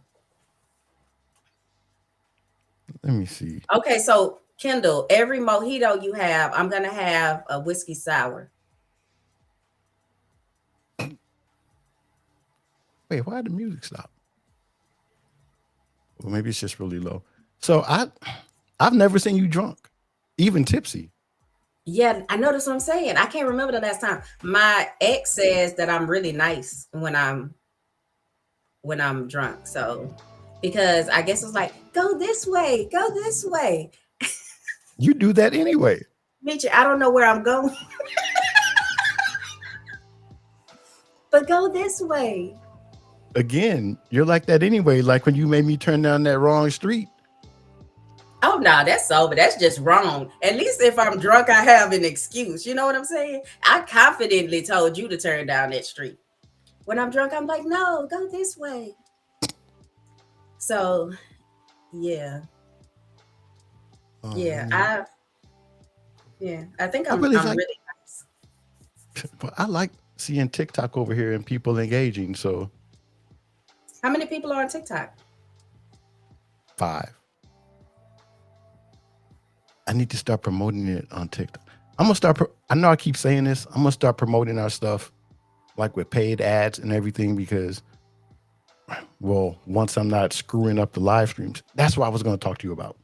Speaker 1: Let me see.
Speaker 2: Okay, so Kendall, every mojito you have, I'm gonna have a whiskey sour.
Speaker 1: Wait, why did the music stop? Well, maybe it's just really low. So I've never seen you drunk, even tipsy.
Speaker 2: Yeah, I know that's what I'm saying. I can't remember the last time. My ex says that I'm really nice when I'm drunk. So because I guess it's like, go this way, go this way.
Speaker 1: You do that anyway.
Speaker 2: Mitch, I don't know where I'm going. But go this way.
Speaker 1: Again, you're like that anyway. Like when you made me turn down that wrong street.
Speaker 2: Oh no, that's over. That's just wrong. At least if I'm drunk, I have an excuse. You know what I'm saying? I confidently told you to turn down that street. When I'm drunk, I'm like, no, go this way. So, yeah. I think I'm really nice.
Speaker 1: But I like seeing TikTok over here and people engaging. So
Speaker 2: how many people are on TikTok?
Speaker 1: 5. I need to start promoting it on TikTok. I'm gonna start. I know I keep saying this. I'm gonna start promoting our stuff like with paid ads and everything, because, well, once I'm not screwing up the live streams, that's what I was going to talk to you about.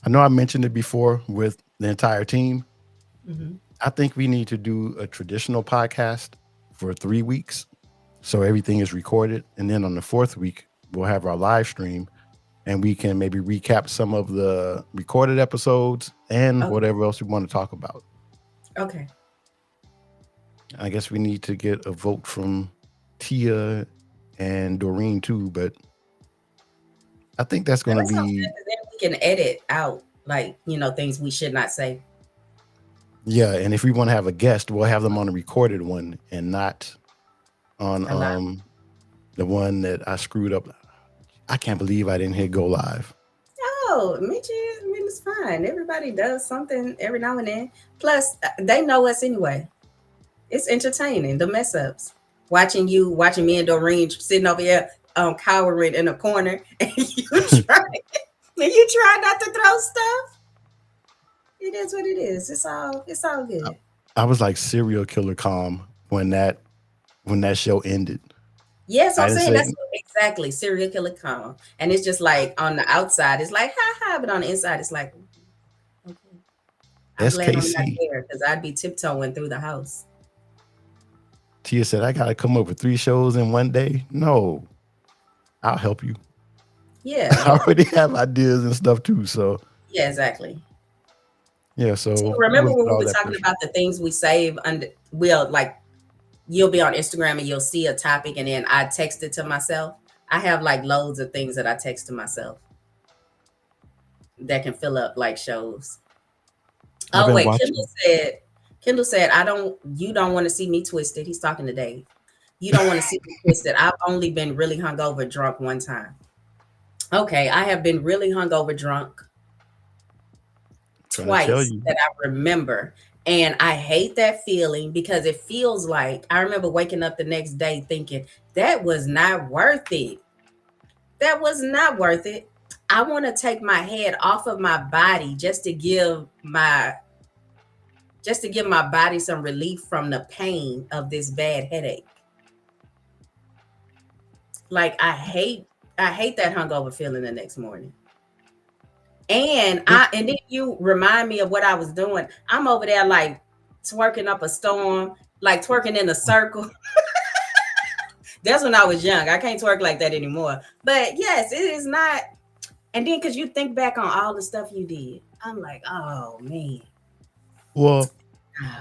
Speaker 1: I know I mentioned it before with the entire team.
Speaker 2: Mhm.
Speaker 1: I think we need to do a traditional podcast for 3 weeks. So everything is recorded. And then on the 4th week, we'll have our live stream and we can maybe recap some of the recorded episodes and
Speaker 2: Okay.
Speaker 1: whatever else we want to talk about.
Speaker 2: Okay.
Speaker 1: I guess we need to get a vote from Tia and Doreen too, but I think that's going to
Speaker 2: That sounds good,
Speaker 1: be,
Speaker 2: 'cause then we can edit out, like, things we should not say.
Speaker 1: yeah. And if we want to have a guest, we'll have them on a recorded one and not on
Speaker 2: Allow.
Speaker 1: the one that I screwed up. I can't believe I didn't hit go live.
Speaker 2: Oh, Mitchie, I mean, it's fine. Everybody does something every now and then. Plus, they know us anyway. It's entertaining, the mess ups. Watching me and Doreen sitting over here cowering in a corner and you try not to throw stuff. It is what it is. It's all good.
Speaker 1: I was like serial killer calm when that show ended.
Speaker 2: Yes,
Speaker 1: I
Speaker 2: I'm
Speaker 1: didn't
Speaker 2: saying
Speaker 1: say
Speaker 2: that's exactly serial killer calm. And it's just like on the outside, it's like ha ha, but on the inside, it's like okay. I'm glad I'm not
Speaker 1: SKC.
Speaker 2: there because I'd be tiptoeing through the house.
Speaker 1: Tia said, I got to come up with 3 shows in one day. No, I'll help you.
Speaker 2: Yeah,
Speaker 1: I already have ideas and stuff too. So,
Speaker 2: yeah, exactly.
Speaker 1: yeah. So,
Speaker 2: Remember
Speaker 1: we'll
Speaker 2: when
Speaker 1: put
Speaker 2: we
Speaker 1: all
Speaker 2: were
Speaker 1: that
Speaker 2: talking
Speaker 1: pressure.
Speaker 2: about the things we save under? We'll like you'll be on Instagram and you'll see a topic, and then I text it to myself. I have like loads of things that I text to myself that can fill up like shows.
Speaker 1: I've
Speaker 2: Oh
Speaker 1: been
Speaker 2: wait,
Speaker 1: watching.
Speaker 2: Kendall said, you don't want to see me twisted. He's talking to Dave. You don't want to see me twisted. I've only been really hungover drunk one time. Okay, I have been really hungover drunk
Speaker 1: Trying to tell
Speaker 2: twice
Speaker 1: you.
Speaker 2: that I remember. And I hate that feeling because it feels like I remember waking up the next day thinking that was not worth it. That was not worth it. I want to take my head off of my body just to give my body some relief from the pain of this bad headache. Like I hate that hungover feeling the next morning. And then you remind me of what I was doing. I'm over there like twerking up a storm, like twerking in a circle. That's when I was young. I can't twerk like that anymore. But yes, it is not. And then because you think back on all the stuff you did, I'm like, oh man.
Speaker 1: Well,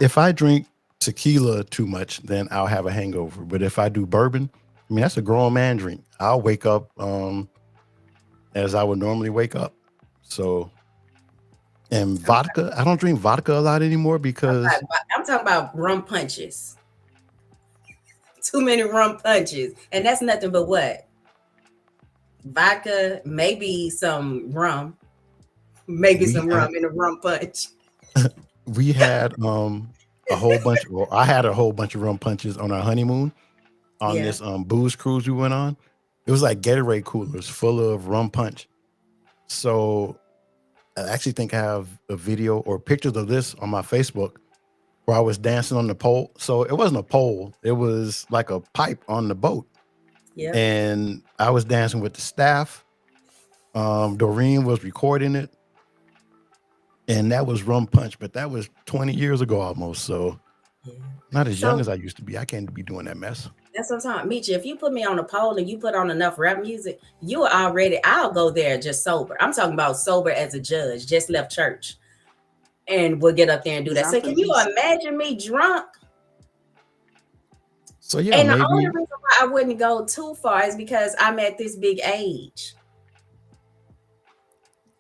Speaker 1: if I drink tequila too much, then I'll have a hangover. But if I do bourbon, I mean, that's a grown man drink. I'll wake up as I would normally wake up. So, and vodka, I don't drink vodka a lot anymore because
Speaker 2: I'm talking about rum punches. Too many rum punches. And that's nothing but what? Vodka, maybe some rum. Maybe some rum in a rum punch.
Speaker 1: we had a whole bunch, well, I had a whole bunch of rum punches on our honeymoon on this booze cruise we went on. It was like Gatorade coolers full of rum punch. So I actually think I have a video or pictures of this on my Facebook where I was dancing on the pole. So it wasn't a pole, it was like a pipe on the boat.
Speaker 2: Yeah.
Speaker 1: And I was dancing with the staff. Doreen was recording it. And that was rum punch, but that was 20 years ago almost. So not as young as I used to be. I can't be doing that mess.
Speaker 2: That's what I'm talking. Meet you. If you put me on a pole and you put on enough rap music, I'll go there just sober. I'm talking about sober as a judge, just left church. And we'll get up there and do that. So can you imagine me drunk?
Speaker 1: So yeah,
Speaker 2: and
Speaker 1: maybe
Speaker 2: the only reason why I wouldn't go too far is because I'm at this big age.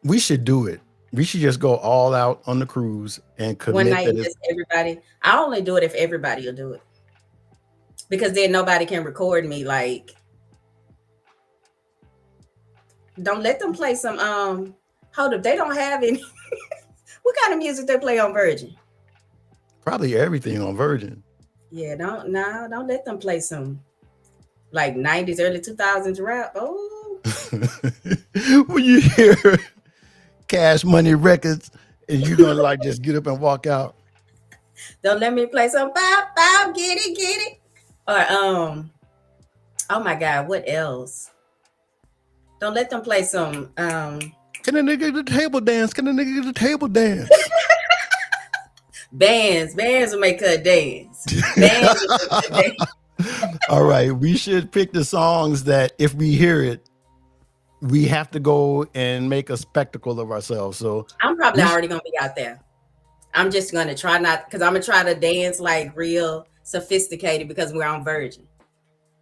Speaker 1: We should do it. We should just go all out on the cruise and commit
Speaker 2: One night,
Speaker 1: that
Speaker 2: just everybody. I only do it if everybody will do it, because then nobody can record me. Like, don't let them play some. Hold up, they don't have any. What kind of music they play on Virgin?
Speaker 1: Probably everything on Virgin.
Speaker 2: Yeah, don't let them play some like 90s, early 2000s rap. Oh,
Speaker 1: when you hear Cash Money Records and you're gonna like just get up and walk out.
Speaker 2: Don't let me play some bow, bow, get it, get it. Or oh my God, what else? Don't let them play some
Speaker 1: Can a nigga get the table dance? Can a nigga get the table dance?
Speaker 2: bands. Bands will make her dance. Bands will make her dance.
Speaker 1: All right, we should pick the songs that if we hear it, we have to go and make a spectacle of ourselves. So
Speaker 2: I'm probably
Speaker 1: we sh-
Speaker 2: already gonna be out there. I'm just gonna try not because I'm gonna try to dance like real sophisticated because we're on Virgin.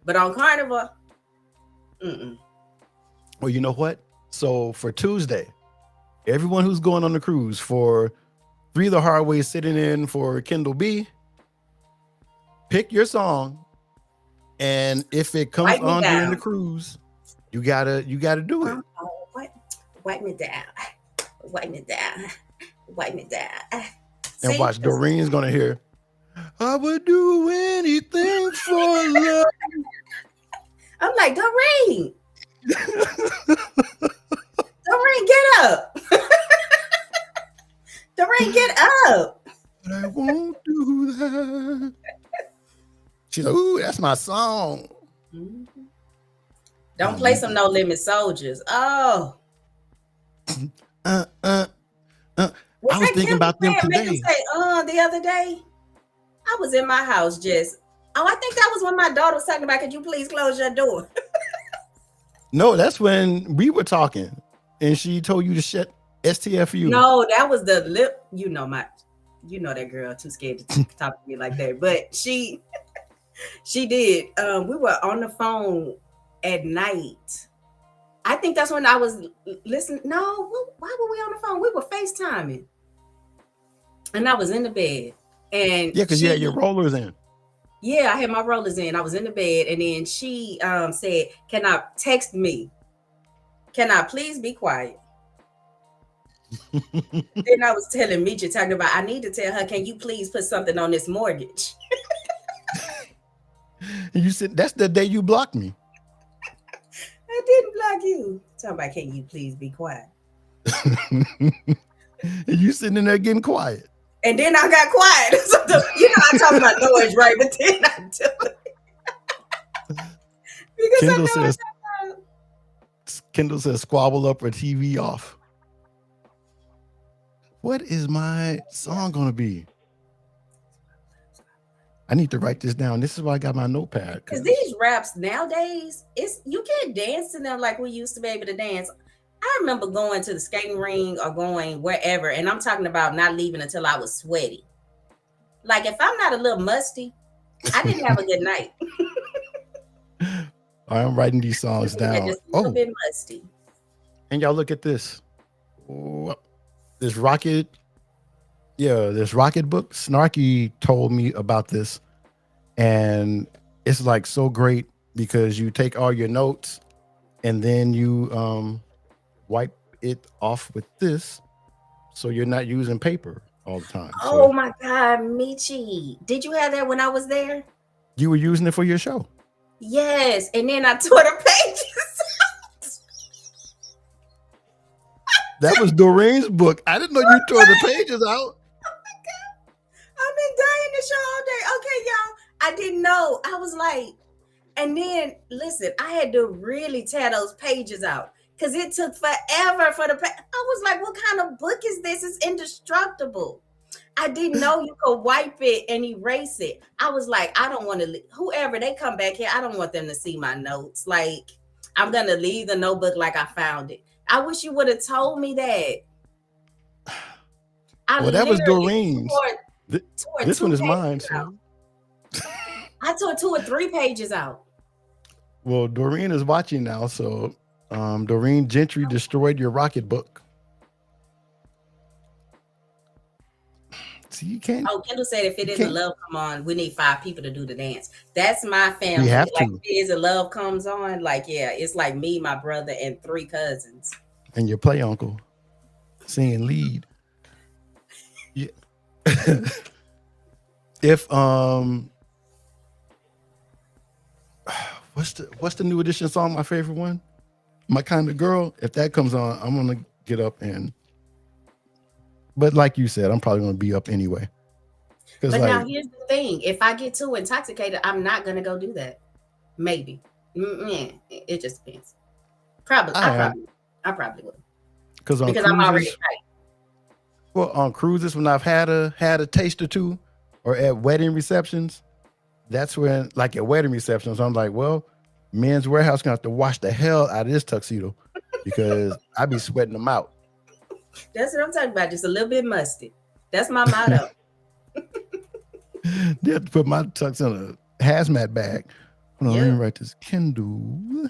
Speaker 2: But on Carnival, mm-mm.
Speaker 1: well, you know what? So for Tuesday, everyone who's going on the cruise for Three the Hard Way sitting in for Kendall B, pick your song, and if it comes
Speaker 2: Wipe me
Speaker 1: on during the
Speaker 2: down.
Speaker 1: cruise, you gotta do it.
Speaker 2: Oh, what? Wipe me down. Wipe me down. Wipe me down.
Speaker 1: And
Speaker 2: See?
Speaker 1: watch, Doreen's gonna hear, I would do anything for love.
Speaker 2: I'm like, Doreen. Doreen, get up. Doreen, get up.
Speaker 1: But I won't do that. She's like, ooh, that's my song.
Speaker 2: Mhm. Don't play some No Limit Soldiers. Oh.
Speaker 1: I was
Speaker 2: that
Speaker 1: thinking
Speaker 2: Kim
Speaker 1: about them
Speaker 2: saying, make
Speaker 1: today.
Speaker 2: him say, the other day? I was in my house just. Oh, I think that was when my daughter was talking about, could you please close your door?
Speaker 1: No, that's when we were talking and she told you to shut STFU.
Speaker 2: No, that was the lip. You know that girl too scared to talk to me like that. But she did. We were on the phone at night. I think that's when I was listening. No, why were we on the phone? We were FaceTiming. And I was in the bed. And
Speaker 1: Yeah, because you had your rollers in.
Speaker 2: Yeah, I had my rollers in. I was in the bed, and then she said, "Can I text me? Can I please be quiet?" Then I was telling Meecha, talking about, I need to tell her, can you please put something on this mortgage?
Speaker 1: And you said, that's the day you blocked me.
Speaker 2: I didn't block you. Talking about, can you please be quiet?
Speaker 1: And you sitting in there getting quiet.
Speaker 2: And then I got quiet. So I talk about noise, right? But then I do it. Because
Speaker 1: Kendall says, squabble up or TV off. What is my song going to be? I need to write this down. This is why I got my notepad.
Speaker 2: Because these raps nowadays, you can't dance to them like we used to be able to dance. I remember going to the skating ring or going wherever, and I'm talking about not leaving until I was sweaty. Like, if I'm not a little musty, I didn't have a good night.
Speaker 1: I'm writing these songs down.
Speaker 2: Just a little bit musty.
Speaker 1: And y'all look at this. This Rocket book. Snarky told me about this. And it's like so great because you take all your notes and then you wipe it off with this, so you're not using paper all the time.
Speaker 2: Oh my God, Michi. Did you have that when I was there?
Speaker 1: You were using it for your show.
Speaker 2: Yes. And then I tore the pages.
Speaker 1: That was Doreen's book. I didn't know you tore the pages out.
Speaker 2: Oh my God. I've been dying to show all day. Okay, y'all. I didn't know. I was like, and then listen, I had to really tear those pages out. Because it took forever for I was like, what kind of book is this? It's indestructible. I didn't know you could wipe it and erase it. I was like, I don't want to, whoever they come back here, I don't want them to see my notes. Like, I'm going to leave the notebook like I found it. I wish you would have told me that.
Speaker 1: Well, that was Doreen's. This one is mine. So.
Speaker 2: I tore 2 or 3 pages out.
Speaker 1: Well, Doreen is watching now, so Doreen Gentry destroyed your Rocket book. See, you can't.
Speaker 2: Oh, Kendall said if it isn't Love Come On, we need 5 people to do the dance. That's my family.
Speaker 1: We have
Speaker 2: like,
Speaker 1: to.
Speaker 2: If it isn't Love Comes On, like, yeah, it's like me, my brother, and 3 cousins.
Speaker 1: And your play uncle singing lead. Yeah. If what's the new edition song? My favorite one, My Kind of Girl. If that comes on, I'm gonna get up and. But like you said, I'm probably gonna be up anyway. Because
Speaker 2: But now
Speaker 1: like
Speaker 2: here's the thing: if I get too intoxicated, I'm not gonna go do that. Maybe. It just depends. Probably.
Speaker 1: I am,
Speaker 2: I probably would
Speaker 1: because on
Speaker 2: because I'm already
Speaker 1: cruises, well, on cruises when I've had a taste or two, or at wedding receptions, that's when, like at wedding receptions, I'm like, well, Men's Warehouse gonna have to wash the hell out of this tuxedo because I be sweating them out.
Speaker 2: That's what I'm talking about. Just a little bit musty. That's my motto.
Speaker 1: They have to put my tux in a hazmat bag. Hold on, let me
Speaker 2: Yep.
Speaker 1: write this. Kindle.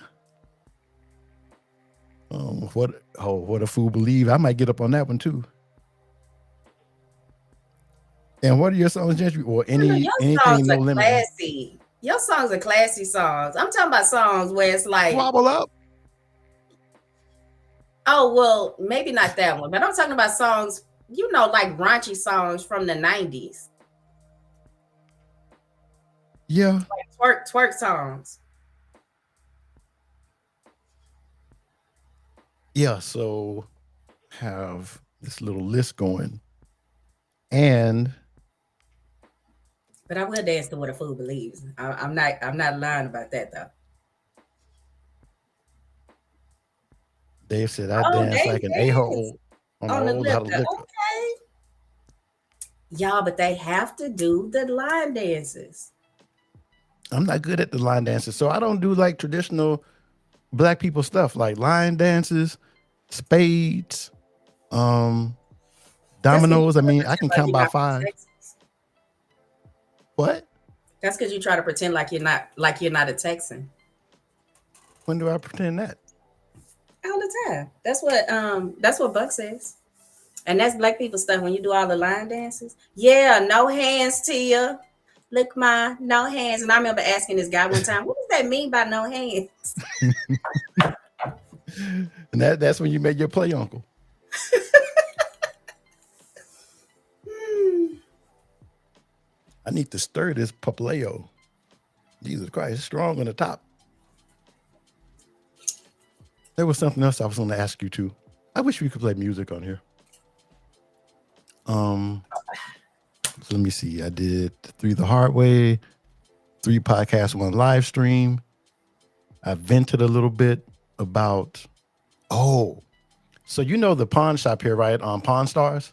Speaker 1: What a fool believe. I might get up on that one too. And what are your songs, Gentry? Or
Speaker 2: Your
Speaker 1: anything
Speaker 2: songs
Speaker 1: no
Speaker 2: are
Speaker 1: limit?
Speaker 2: classy. Your songs are classy songs. I'm talking about songs where it's like,
Speaker 1: Wobble up.
Speaker 2: oh, well, maybe not that one, but I'm talking about songs, like raunchy songs from the 90s,
Speaker 1: Yeah.
Speaker 2: like twerk songs.
Speaker 1: Yeah. So have this little list going. And
Speaker 2: But I will dance to What a Fool Believes. I'm not lying about that though.
Speaker 1: Dave said I
Speaker 2: Oh,
Speaker 1: dance
Speaker 2: they
Speaker 1: like an
Speaker 2: dance
Speaker 1: a-hole on a
Speaker 2: on the
Speaker 1: whole lot
Speaker 2: lip.
Speaker 1: of liquor.
Speaker 2: Okay. Y'all, but they have to do the line dances.
Speaker 1: I'm not good at the line dances. So I don't do like traditional black people stuff like line dances, spades,
Speaker 2: That's 'cause you
Speaker 1: dominoes. I mean, I
Speaker 2: pretend
Speaker 1: can
Speaker 2: like
Speaker 1: count
Speaker 2: you're
Speaker 1: by
Speaker 2: not from
Speaker 1: 5.
Speaker 2: Texas.
Speaker 1: What?
Speaker 2: That's because you try to pretend like you're not a Texan.
Speaker 1: When do I pretend that?
Speaker 2: All the time. That's what Buck says. And that's black people stuff when you do all the line dances. Yeah, no hands, Tia. Look, no hands. And I remember asking this guy one time, what does that mean by no hands?
Speaker 1: And that's when you make your play, uncle. I need to stir this papaleo. Jesus Christ, it's strong on the top. There was something else I was going to ask you too. I wish we could play music on here. So let me see. I did 3 the hard way, 3 podcasts, 1 live stream. I vented a little bit about, so you know the pawn shop here, right? On Pawn Stars?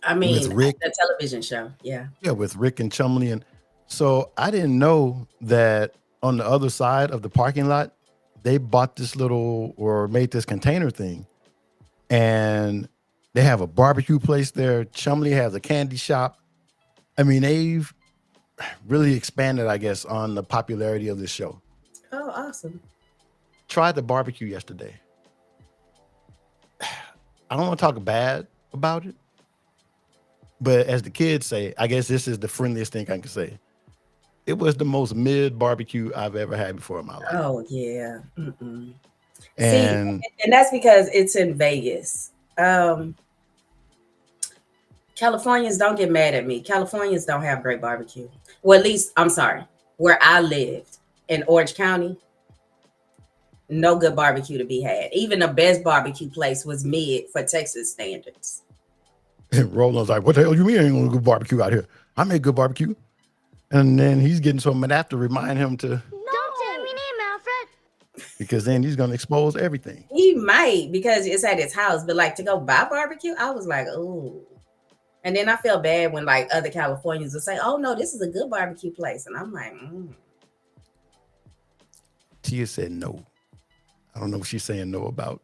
Speaker 2: I mean,
Speaker 1: With Rick.
Speaker 2: the television show. Yeah.
Speaker 1: Yeah, with Rick and Chumley. And so I didn't know that on the other side of the parking lot, they bought this little or made this container thing. And they have a barbecue place there. Chumley has a candy shop. I mean, they've really expanded, I guess, on the popularity of this show.
Speaker 2: Oh, awesome.
Speaker 1: Tried the barbecue yesterday. I don't want to talk bad about it, but as the kids say, I guess this is the friendliest thing I can say. It was the most mid barbecue I've ever had before in my life.
Speaker 2: Oh, yeah. Mm-mm.
Speaker 1: And
Speaker 2: See, and that's because it's in Vegas. Californians don't get mad at me. Californians don't have great barbecue. Well, at least, I'm sorry, where I lived in Orange County, no good barbecue to be had. Even the best barbecue place was mid for Texas standards.
Speaker 1: Roland's like, what the hell you mean I ain't gonna go barbecue out here? I make good barbecue. And then he's getting so mad, I have to remind him to.
Speaker 5: Don't tell me name, Alfred.
Speaker 1: Because then he's gonna expose everything.
Speaker 2: He might because it's at his house, but like to go buy barbecue, I was like, oh. And then I feel bad when like other Californians will say, oh no, this is a good barbecue place. And I'm like,
Speaker 1: Tia said no. I don't know what she's saying no about.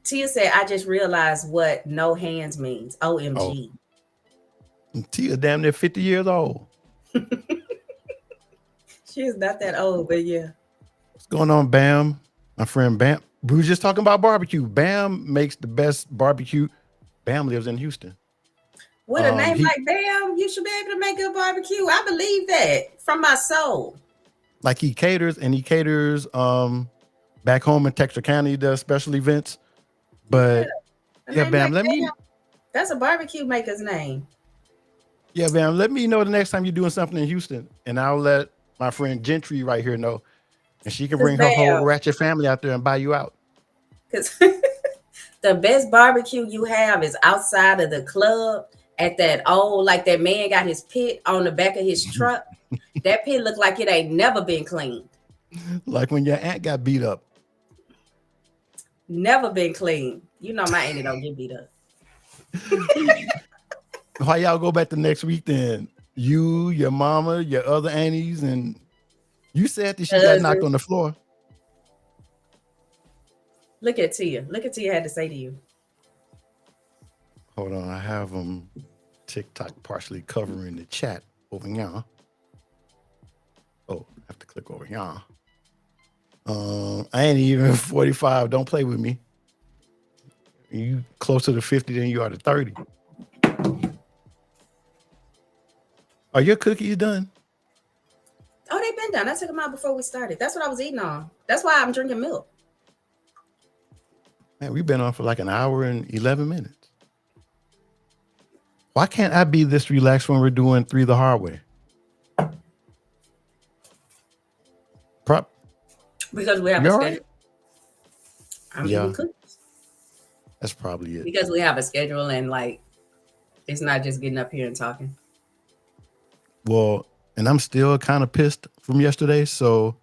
Speaker 2: Tia said, I just realized what no hands means. OMG.
Speaker 1: Oh. Tia damn near 50 years old.
Speaker 2: She is not that old, but yeah.
Speaker 1: What's going on, Bam? My friend Bam. We were just talking about barbecue. Bam makes the best barbecue. Bam lives in Houston.
Speaker 2: With a name like Bam, you should be able to make good barbecue. I believe that from my soul.
Speaker 1: Like he caters back home in Texarkana, he does special events. But yeah, Bam,
Speaker 2: like that's a barbecue maker's name.
Speaker 1: Yeah, Bam, let me know the next time you're doing something in Houston, and I'll let my friend Gentry right here know, and she can bring her whole ratchet family out there and buy you out.
Speaker 2: Because the best barbecue you have is outside of the club at that old, like that man got his pit on the back of his truck. That pit looked like it ain't never been cleaned.
Speaker 1: Like when your aunt got beat up.
Speaker 2: Never been cleaned. You know my auntie don't get beat up.
Speaker 1: Why y'all go back the next week then? You, your mama, your other aunties, and you said that she got knocked on the floor.
Speaker 2: Look at Tia. Look at Tia had to say to you.
Speaker 1: Hold on, I have TikTok partially covering the chat over here. Oh, I have to click over here. I ain't even 45. Don't play with me. You closer to 50 than you are to 30. Are your cookies done?
Speaker 2: Oh, they've been done. I took them out before we started. That's what I was eating on. That's why I'm drinking milk.
Speaker 1: Man, we've been on for like an hour and 11 minutes. Why can't I be this relaxed when we're doing 3 the hard way?
Speaker 2: Because we have
Speaker 1: You
Speaker 2: a
Speaker 1: all
Speaker 2: schedule.
Speaker 1: right?
Speaker 2: I'm
Speaker 1: Yeah.
Speaker 2: eating cookies.
Speaker 1: That's probably it.
Speaker 2: Because we have a schedule and like it's not just getting up here and talking.
Speaker 1: Well, and I'm still kind of pissed from yesterday, so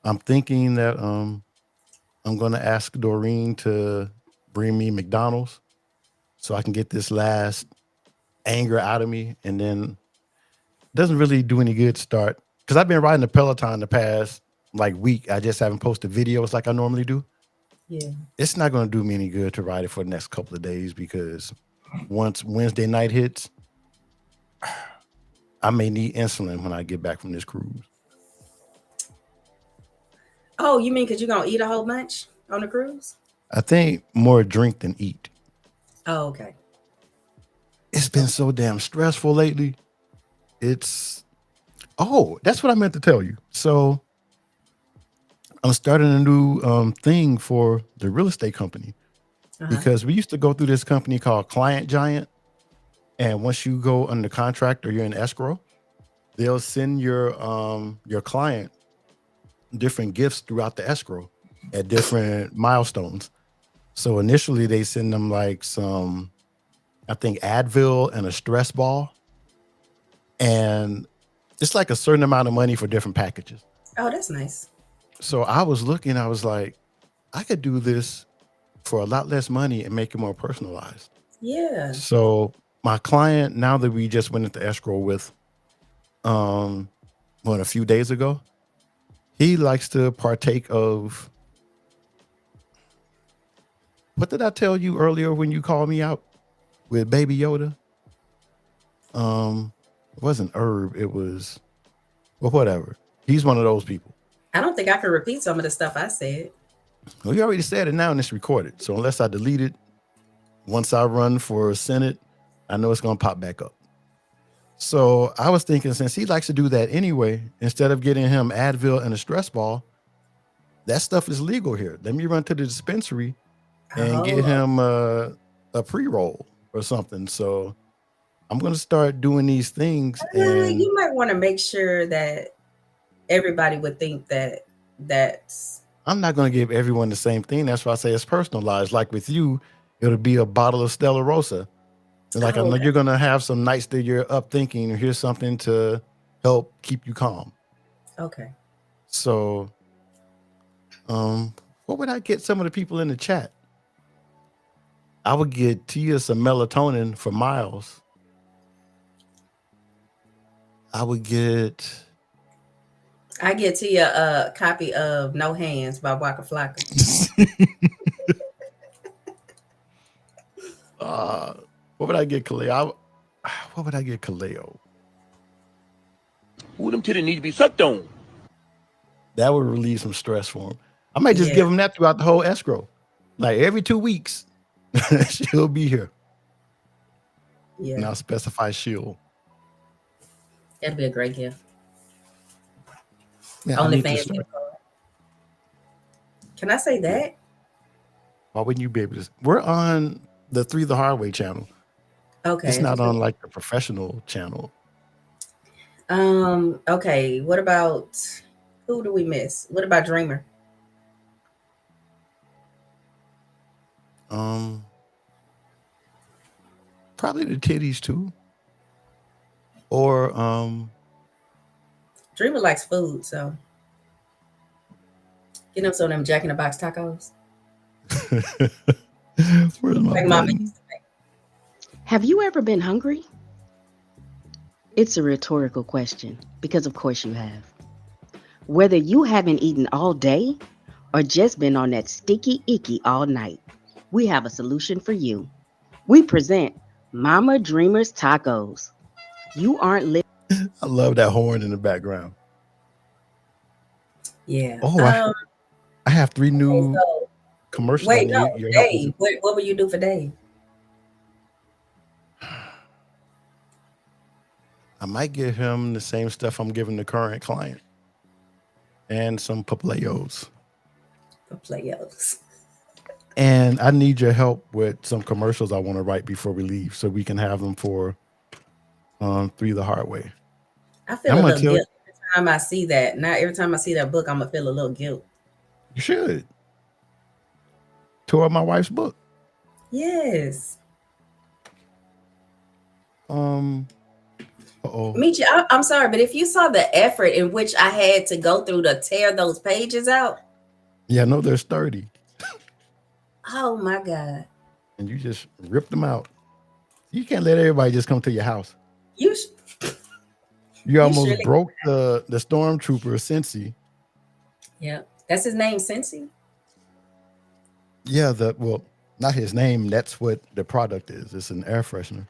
Speaker 1: I'm thinking that I'm gonna ask Doreen to bring me McDonald's so I can get this last anger out of me, and then it doesn't really do any good start because I've been riding the Peloton the past like week. I just haven't posted videos like I normally do.
Speaker 2: Yeah.
Speaker 1: It's not going to do me any good to ride it for the next couple of days because once Wednesday night hits, I may need insulin when I get back from this cruise.
Speaker 2: Oh, you mean because you're going to eat a whole bunch on the cruise?
Speaker 1: I think more drink than eat.
Speaker 2: Oh, okay.
Speaker 1: It's been so damn stressful lately. That's what I meant to tell you. So I'm starting a new thing for the real estate company because we used to go through this company called Client Giant. And once you go under contract or you're in escrow, they'll send your client different gifts throughout the escrow at different milestones. So initially they send them like some, I think, Advil and a stress ball. And it's like a certain amount of money for different packages.
Speaker 2: Oh, that's nice.
Speaker 1: So I was looking, I was like, I could do this for a lot less money and make it more personalized.
Speaker 2: Yeah.
Speaker 1: So my client, now that we just went into escrow with, a few days ago, he likes to partake of, what did I tell you earlier when you called me out with Baby Yoda? It wasn't herb, it was, well, whatever. He's one of those people.
Speaker 2: I don't think I can repeat some of the stuff I said.
Speaker 1: Well, you already said it now and it's recorded. So unless I delete it, once I run for Senate, I know it's going to pop back up. So I was thinking, since he likes to do that anyway, instead of getting him Advil and a stress ball, that stuff is legal here. Let me run to the dispensary and get him a pre-roll or something. So I'm going to start doing these things. And
Speaker 2: You might want to make sure that everybody would think that's.
Speaker 1: I'm not going to give everyone the same thing. That's why I say it's personalized. Like with you, it'll be a bottle of Stella Rosa. And like I know you're going to have some nights that you're up thinking, here's something to help keep you calm.
Speaker 2: Okay.
Speaker 1: So, what would I get some of the people in the chat? I would get Tia some melatonin for Miles. I
Speaker 2: get Tia a copy of No Hands by Waka Flocka.
Speaker 1: What would I get Kaleo? What would I get Kaleo?
Speaker 3: Who them titties need to be sucked on?
Speaker 1: That would relieve some stress for him. I might just give him that throughout the whole escrow. Like every 2 weeks, she'll be here.
Speaker 2: Yeah.
Speaker 1: And I'll specify she'll.
Speaker 2: That'd be a great gift.
Speaker 1: Yeah,
Speaker 2: OnlyFans. Can I say that?
Speaker 1: Why wouldn't you be able to? We're on the 3 the Hard Way channel.
Speaker 2: Okay.
Speaker 1: It's not on like the professional channel.
Speaker 2: Okay. What about, who do we miss? What about Dreamer?
Speaker 1: Probably the titties too. Or
Speaker 2: Dreamer likes food, so get him some of them Jack in the Box tacos.
Speaker 1: where's my
Speaker 2: Like Mama
Speaker 1: button?
Speaker 2: used to make.
Speaker 4: Have you ever been hungry? It's a rhetorical question because, of course, you have. Whether you haven't eaten all day or just been on that sticky icky all night, we have a solution for you. We present Mama Dreamer's Tacos. You aren't living.
Speaker 1: I love that horn in the background.
Speaker 2: Yeah.
Speaker 1: Oh, I have 3 new
Speaker 2: So
Speaker 1: commercials I
Speaker 2: wait, no,
Speaker 1: need your help with.
Speaker 2: Dave. What will you do for Dave?
Speaker 1: I might give him the same stuff I'm giving the current client and some papayos.
Speaker 2: For players.
Speaker 1: And I need your help with some commercials I want to write before we leave so we can have them for 3 the Hard Way.
Speaker 2: I feel
Speaker 1: I'm
Speaker 2: a
Speaker 1: gonna
Speaker 2: little
Speaker 1: tell
Speaker 2: guilt every time I see that. Now, every time I see that book, I'm gonna feel a little guilt.
Speaker 1: you should. Tore my wife's book.
Speaker 2: Yes.
Speaker 1: Uh-oh.
Speaker 2: Michi, I'm sorry, but if you saw the effort in which I had to go through to tear those pages out,
Speaker 1: Yeah, no, there's 30.
Speaker 2: oh my God.
Speaker 1: And you just ripped them out. You can't let everybody just come to your house.
Speaker 2: You
Speaker 1: You almost
Speaker 2: surely-
Speaker 1: broke the stormtrooper Cincy.
Speaker 2: Yeah. That's his name, Cincy?
Speaker 1: Yeah, well, not his name. That's what the product is. It's an air freshener.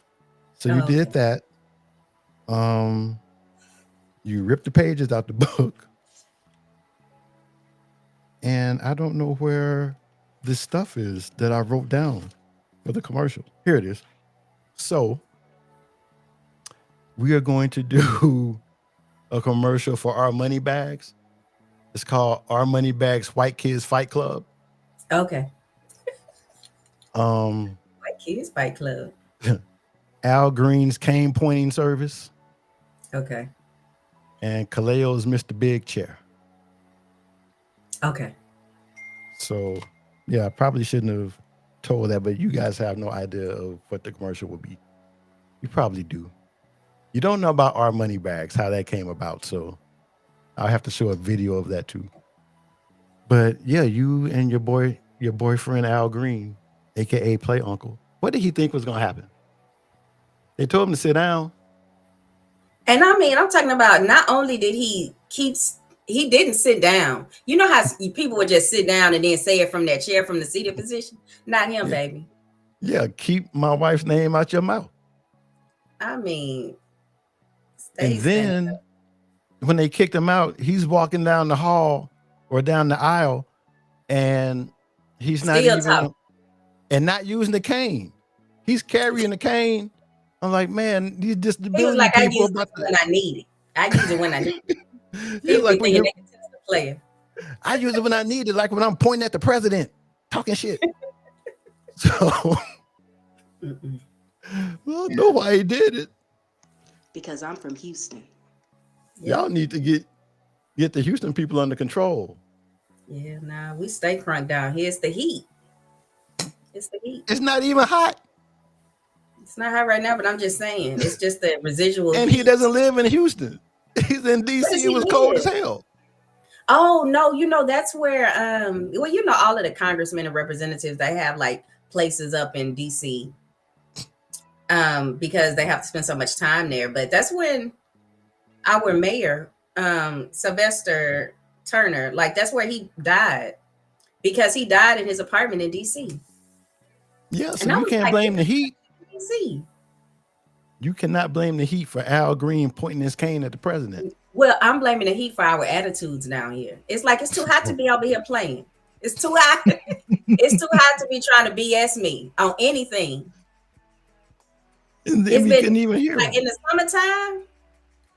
Speaker 1: So you
Speaker 2: Oh,
Speaker 1: did
Speaker 2: okay.
Speaker 1: that. You ripped the pages out the book. And I don't know where this stuff is that I wrote down for the commercial. Here it is. So we are going to do a commercial for our money bags. It's called Our Money Bags White Kids Fight Club.
Speaker 2: Okay.
Speaker 1: Um,
Speaker 2: White Kids Fight Club.
Speaker 1: Al Green's cane pointing service
Speaker 2: Okay.
Speaker 1: and Kaleo's Mr. Big Chair.
Speaker 2: Okay.
Speaker 1: So yeah, I probably shouldn't have told that, but you guys have no idea of what the commercial would be. You probably do. You don't know about Our Money Bags, how that came about. So I'll have to show a video of that too. But yeah, you and your boyfriend Al Green, aka Play Uncle. What did he think was gonna happen? They told him to sit down.
Speaker 2: And I mean, I'm talking about not only did he didn't sit down. You know how people would just sit down and then say it from that chair, from the seated position? Not him,
Speaker 1: Yeah.
Speaker 2: baby.
Speaker 1: Yeah, keep my wife's name out your mouth.
Speaker 2: I mean,
Speaker 1: And then when they kicked him out, he's walking down the hall or down the aisle, and he's
Speaker 2: Still talking.
Speaker 1: not using the cane. He's carrying the cane. I'm like, man, these
Speaker 2: He was
Speaker 1: disability
Speaker 2: like, I
Speaker 1: people
Speaker 2: use it when I need it. I use it when I need it.
Speaker 1: He's
Speaker 2: People
Speaker 1: like,
Speaker 2: be thinking they can test the player.
Speaker 1: I use it when I need it, like when I'm pointing at the president, talking shit. So
Speaker 2: Mm-mm.
Speaker 1: I don't know why he did it.
Speaker 4: Because I'm from Houston.
Speaker 2: Yeah.
Speaker 1: Y'all need to get the Houston people under control.
Speaker 2: Yeah, nah, we stay cranked down here. It's the heat. It's the heat.
Speaker 1: It's not even hot.
Speaker 2: It's not hot right now, but I'm just saying. It's just the residual
Speaker 1: And
Speaker 2: heat.
Speaker 1: he doesn't live in Houston. He's in DC.
Speaker 2: Where does
Speaker 1: It
Speaker 2: he
Speaker 1: was cold as
Speaker 2: live?
Speaker 1: hell.
Speaker 2: Oh, no, that's where, well, all of the congressmen and representatives, they have like places up in DC because they have to spend so much time there. But that's when our mayor, Sylvester Turner, like that's where he died, because he died in his apartment in DC.
Speaker 1: Yeah, so
Speaker 2: And I
Speaker 1: you
Speaker 2: was
Speaker 1: can't
Speaker 2: like,
Speaker 1: blame the heat.
Speaker 2: DC.
Speaker 1: You cannot blame the heat for Al Green pointing his cane at the president.
Speaker 2: Well, I'm blaming the heat for our attitudes down here. It's like it's too hot to be over here playing. It's too hot. It's too hot to be trying to BS me on anything.
Speaker 1: And then
Speaker 2: It's
Speaker 1: we
Speaker 2: been
Speaker 1: couldn't even hear
Speaker 2: like
Speaker 1: him.
Speaker 2: in the summertime,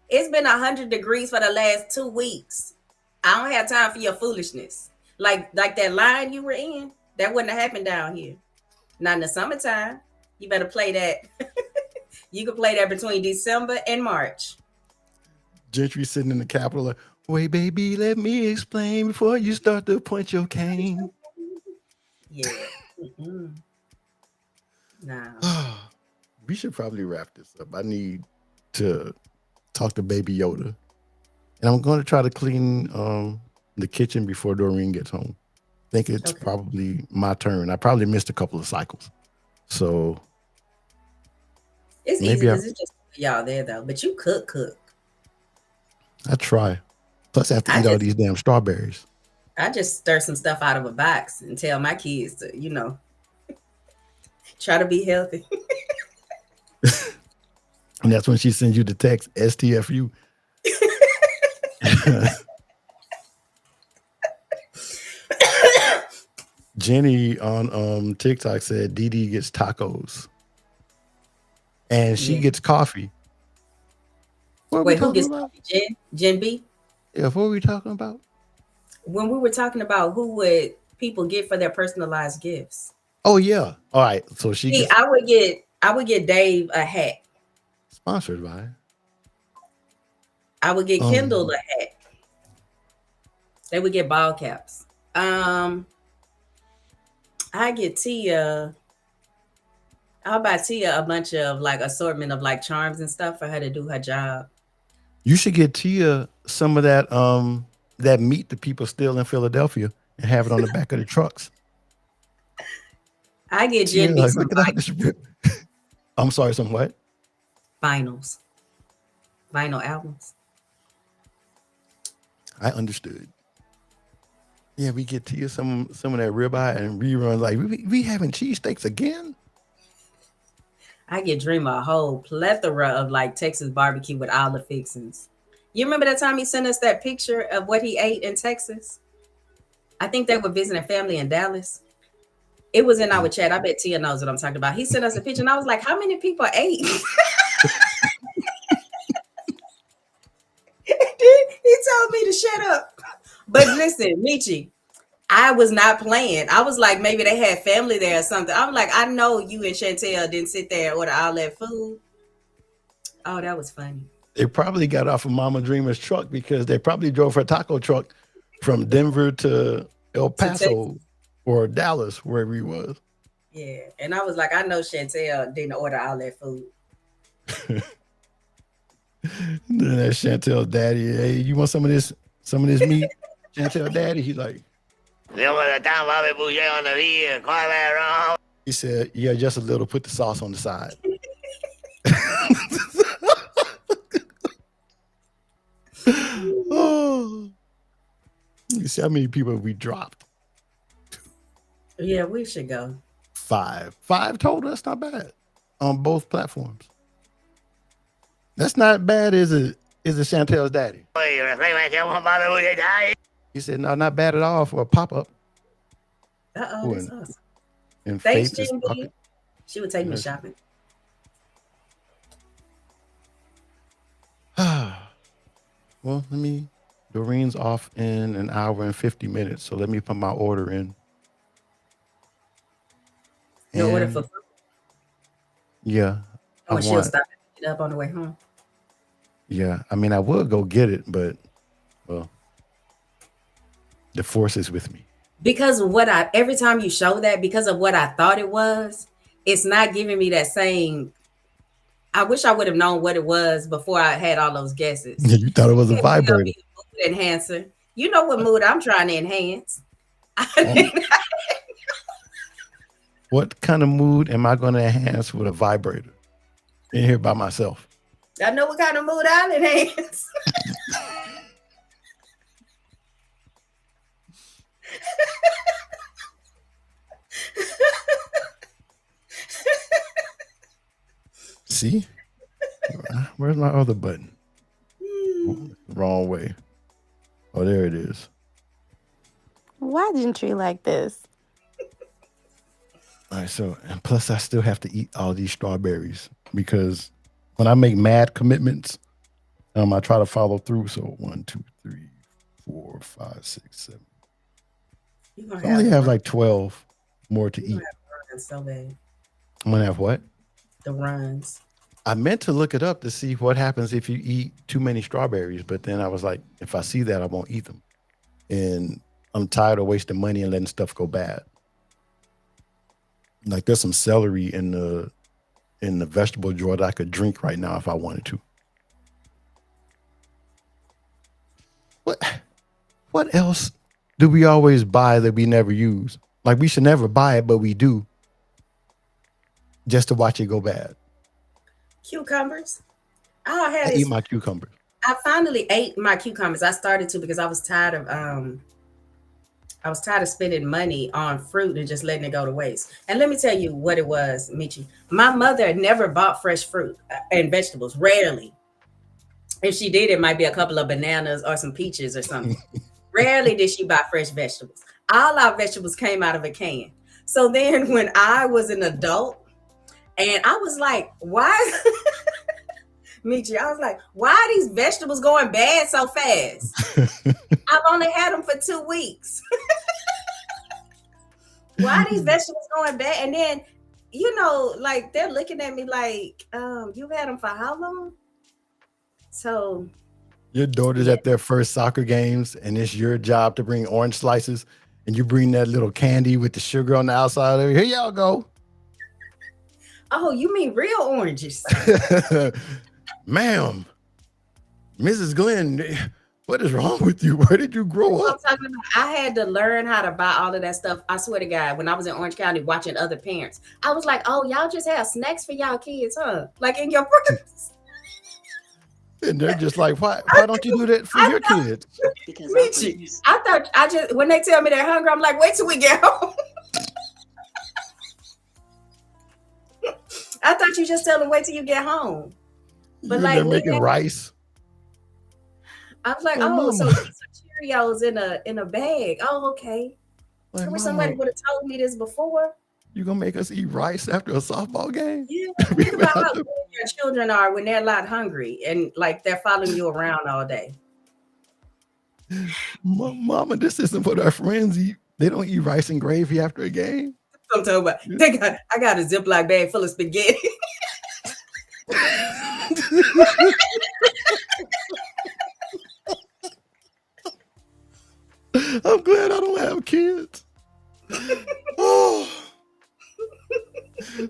Speaker 2: it's been 100 degrees for the last 2 weeks. I don't have time for your foolishness. Like that line you were in, that wouldn't have happened down here. Not in the summertime. You better play that. You can play that between December and March.
Speaker 1: Gentry sitting in the Capitol like, wait, baby, let me explain before you start to point your cane.
Speaker 2: Yeah. Mm-mm. No.
Speaker 1: we should probably wrap this up. I need to talk to Baby Yoda, and I'm going to try to clean the kitchen before Doreen gets home. I think it's
Speaker 2: Okay.
Speaker 1: probably my turn. I probably missed a couple of cycles, so
Speaker 2: It's easy
Speaker 1: maybe
Speaker 2: because it's just y'all there though. But you cook.
Speaker 1: I try. Plus, I have to
Speaker 2: I
Speaker 1: eat all
Speaker 2: just
Speaker 1: these damn strawberries.
Speaker 2: I just stir some stuff out of a box and tell my kids to, try to be healthy.
Speaker 1: And that's when she sends you the text STFU. Jenny on TikTok said Dee Dee gets tacos and she
Speaker 2: Yeah.
Speaker 1: gets coffee. What are we
Speaker 2: Wait, who
Speaker 1: talking
Speaker 2: gets
Speaker 1: about?
Speaker 2: coffee? Gen B?
Speaker 1: Yeah, what are we talking about?
Speaker 2: When we were talking about who would people get for their personalized gifts.
Speaker 1: Oh yeah. All right. So she
Speaker 2: See,
Speaker 1: gets
Speaker 2: I would get Dave a hat.
Speaker 1: sponsored by.
Speaker 2: I would get Kendall a hat. They would get ball caps. I get Tia. I'll buy Tia a bunch of like assortment of like charms and stuff for her to do her job.
Speaker 1: You should get Tia some of that meat that people steal in Philadelphia and have it on the back of the trucks.
Speaker 2: I get
Speaker 1: Tia,
Speaker 2: Gen B
Speaker 1: like,
Speaker 2: some
Speaker 1: look at this. I'm sorry, some what?
Speaker 2: vinyl albums.
Speaker 1: I understood. Yeah, we get Tia some of that ribeye and reruns. Like we having cheesesteaks again?
Speaker 2: I get Dreamer a whole plethora of like Texas barbecue with all the fixings. You remember that time he sent us that picture of what he ate in Texas? I think they were visiting family in Dallas. It was in our chat. I bet Tia knows what I'm talking about. He sent us a picture and I was like, how many people ate? He told me to shut up. But listen, Michi, I was not playing. I was like, maybe they had family there or something. I was like, I know you and Chantel didn't sit there and order all that food. Oh, that was funny.
Speaker 1: They probably got off of Mama Dreamer's truck because they probably drove her taco truck from Denver to El Paso or Dallas, wherever he was.
Speaker 2: Yeah. And I was like, I know Chantel didn't order all that food.
Speaker 1: And then that Chantel daddy, hey, you want some of this meat? Chantel daddy, he's like, he said, yeah, just a little, put the sauce on the side. Oh, you see how many people we dropped?
Speaker 2: Yeah, we should go.
Speaker 1: 5 total. That's not bad on both platforms. That's not bad, is it? Is it Chantel's daddy? He said, no, not bad at all for a pop-up.
Speaker 2: Uh-oh, that's awesome.
Speaker 1: And
Speaker 2: Thanks,
Speaker 1: Faith is
Speaker 2: Jean
Speaker 1: talking.
Speaker 2: B. She would take me shopping.
Speaker 1: Well, Doreen's off in an hour and 50 minutes, so let me put my order in.
Speaker 2: Your order for food?
Speaker 1: Yeah.
Speaker 2: Oh, and she'll stop and pick it up on the way home.
Speaker 1: Yeah. I mean, I would go get it, but, well, the force is with me.
Speaker 2: Because every time you show that, because of what I thought it was, it's not giving me that same. I wish I would have known what it was before I had all those guesses.
Speaker 1: You thought it was a vibrator.
Speaker 2: Mood enhancer. You know what mood I'm trying to enhance.
Speaker 1: What kind of mood am I going to enhance with a vibrator in here by myself?
Speaker 2: I know what kind of mood I'll enhance.
Speaker 1: See? Where's my other button? Wrong way. Oh, there it is.
Speaker 6: Why didn't you like this?
Speaker 1: All right, so, and plus I still have to eat all these strawberries because when I make mad commitments, I try to follow through. So 1, 2, 3, 4, 5, 6, 7. I only have like 12 more to eat.
Speaker 2: So bad.
Speaker 1: I'm gonna have what?
Speaker 2: The runs.
Speaker 1: I meant to look it up to see what happens if you eat too many strawberries, but then I was like, if I see that, I won't eat them. And I'm tired of wasting money and letting stuff go bad. Like there's some celery in the in the vegetable drawer that I could drink right now if I wanted to. What else do we always buy that we never use? Like we should never buy it, but we do just to watch it go bad.
Speaker 2: Cucumbers. I had
Speaker 1: I eat
Speaker 2: this.
Speaker 1: my cucumbers.
Speaker 2: I finally ate my cucumbers. I started to because I was tired of spending money on fruit and just letting it go to waste. And let me tell you what it was, Michi. My mother never bought fresh fruit and vegetables, rarely. If she did, it might be a couple of bananas or some peaches or something. Rarely did she buy fresh vegetables. All our vegetables came out of a can. So then when I was an adult and I was like, why? Michi, I was like, why are these vegetables going bad so fast? I've only had them for 2 weeks. Why are these vegetables going bad? And then, like they're looking at me like, you've had them for how long? So
Speaker 1: Your daughter's at their first soccer games, and it's your job to bring orange slices, and you bring that little candy with the sugar on the outside of it. Here y'all go.
Speaker 2: oh, you mean real oranges?
Speaker 1: Ma'am, Mrs. Glenn, what is wrong with you? Where did you grow
Speaker 2: I'm
Speaker 1: up?
Speaker 2: talking about. I had to learn how to buy all of that stuff. I swear to God, when I was in Orange County watching other parents, I was like, oh, y'all just have snacks for y'all kids, huh? Like in your purse.
Speaker 1: And they're just like, why don't you do that for your kids?
Speaker 4: Because
Speaker 2: Michi, I thought when they tell me they're hungry, I'm like, wait till we get home. I thought you just tell them wait till you get home. But
Speaker 1: They're
Speaker 2: like
Speaker 1: making rice.
Speaker 2: I was like,
Speaker 1: Well,
Speaker 2: oh, so
Speaker 1: Mama.
Speaker 2: these are Cheerios in a bag. Oh, okay.
Speaker 1: Like,
Speaker 2: I wish
Speaker 1: Mama,
Speaker 2: somebody would have told me this before.
Speaker 1: you gonna make us eat rice after a softball game?
Speaker 2: Yeah,
Speaker 1: We
Speaker 2: think about how
Speaker 1: about to-
Speaker 2: good your children are when they're not hungry and like they're following you around all day.
Speaker 1: Mama, this isn't what our friends eat. They don't eat rice and gravy after a game.
Speaker 2: I'm talking about. I got a Ziploc bag full of spaghetti.
Speaker 1: I'm glad I don't have kids. Oh,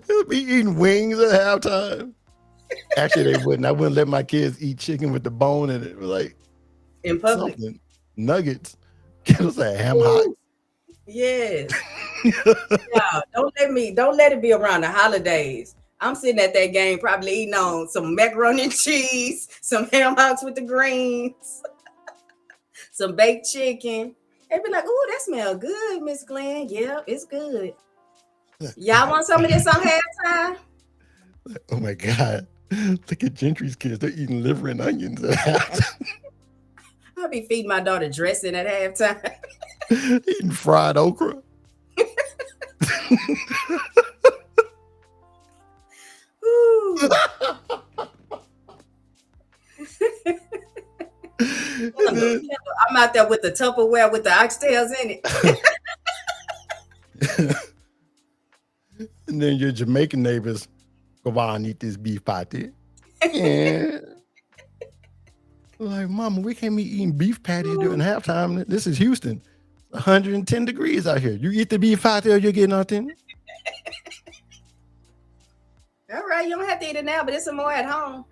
Speaker 1: they'll be eating wings at halftime. Actually, they wouldn't. I wouldn't let my kids eat chicken with the bone in it. Like
Speaker 2: In public.
Speaker 1: something. Nuggets. Get us a ham hock.
Speaker 2: Yes. Yeah, don't let it be around the holidays. I'm sitting at that game probably eating on some macaroni and cheese, some ham hocks with the greens, some baked chicken. They'd be like, "Oh, that smells good, Miss Glenn." Yeah, it's good. Y'all want some of this on halftime?
Speaker 1: Oh my God. Look at Gentry's kids. They're eating liver and onions at halftime.
Speaker 2: I'll be feeding my daughter dressing at halftime.
Speaker 1: Eating fried okra.
Speaker 2: Ooh.
Speaker 1: And then-
Speaker 2: I'm out there with the Tupperware with the oxtails in it.
Speaker 1: and then your Jamaican neighbors go on and eat this beef patty. Yeah. Like, Mama, we can't be eating beef patty during halftime. This is Houston. 110 degrees out here. You eat the beef patty or you get nothing.
Speaker 2: All right, you don't have to eat it now, but it's some more at home.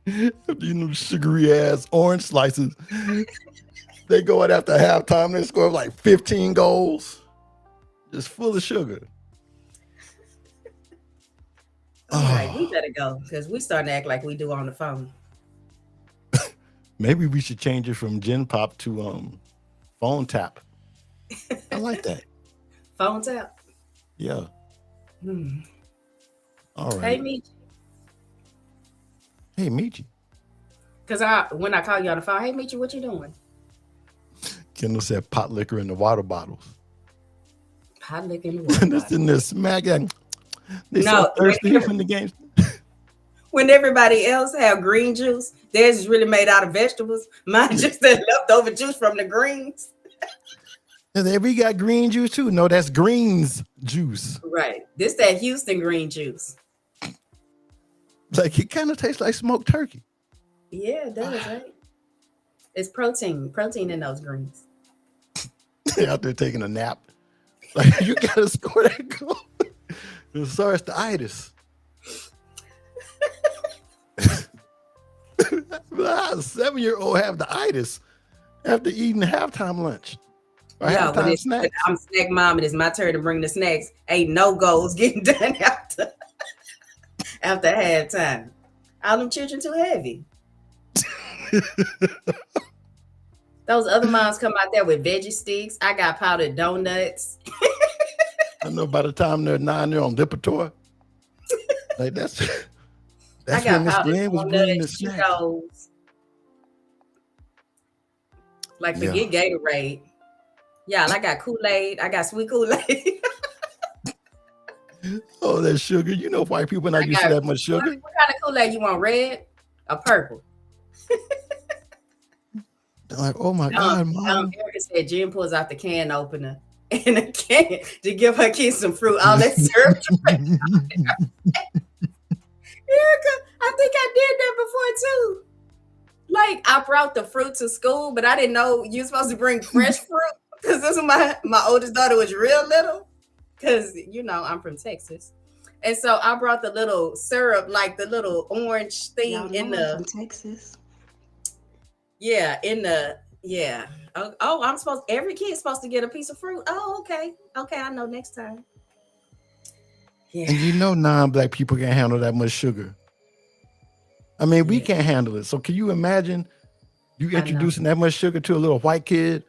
Speaker 1: You know, sugary ass orange slices. They go out after halftime, they score like 15 goals. Just full of sugar.
Speaker 2: All right, we better go because we starting to act like we do on the phone.
Speaker 1: Maybe we should change it from Gen-Päp to phone tap. I like that.
Speaker 2: Phone tap.
Speaker 1: Yeah. All right.
Speaker 2: Hey, Michi.
Speaker 1: Hey, Michi.
Speaker 2: Because when I call you on the phone, hey, Michi, what you doing?
Speaker 1: Kendall said pot liquor in the water bottles.
Speaker 2: Pot liquor in the water
Speaker 1: They're
Speaker 2: bottle.
Speaker 1: sitting there smacking. They
Speaker 2: No,
Speaker 1: so thirsty from the games.
Speaker 2: When everybody else have green juice, theirs is really made out of vegetables. Mine just that leftover juice from the greens.
Speaker 1: And then we got green juice too. No, that's greens juice.
Speaker 2: Right. This that Houston green juice.
Speaker 1: Like it kind of tastes like smoked turkey.
Speaker 2: Yeah, it does, right? It's protein in those greens.
Speaker 1: Out there taking a nap. Like you gotta score that goal. Sorry, it's the itis. How a 7-year-old have the itis after eating halftime lunch or
Speaker 2: Yeah, when
Speaker 1: halftime
Speaker 2: it's
Speaker 1: snacks?
Speaker 2: I'm snack mom and it's my turn to bring the snacks. Ain't no goals getting done after halftime. All them children too heavy. Those other moms come out there with veggie sticks. I got powdered donuts.
Speaker 1: I know by the time they're 9, they're on Lipitor. Like that's
Speaker 2: I
Speaker 1: when
Speaker 2: got
Speaker 1: Miss
Speaker 2: powdered
Speaker 1: Glenn was bringing the
Speaker 2: donuts,
Speaker 1: snacks.
Speaker 2: Cheetos. Like
Speaker 1: Yeah.
Speaker 2: forget Gatorade. Yeah, I got Kool-Aid. I got sweet Kool-Aid.
Speaker 1: Oh, that sugar. You know white people not used to that much sugar.
Speaker 2: What kind of Kool-Aid you want? Red or purple?
Speaker 1: They're like, oh my God, Mom.
Speaker 2: Erica said Jen pulls out the can opener and a can to give her kids some fruit. All that syrup. Erica, I think I did that before too. Like I brought the fruit to school, but I didn't know you're supposed to bring fresh fruit because this is my oldest daughter was real little. Because I'm from Texas. And so I brought the little syrup, like the little orange thing
Speaker 4: Y'all know I'm from Texas.
Speaker 2: Oh, every kid's supposed to get a piece of fruit. Oh, okay. Okay, I know next time. Yeah.
Speaker 1: And non-black people can't handle that much sugar. I mean, we can't handle it. So can you imagine you introducing that much sugar to a little white kid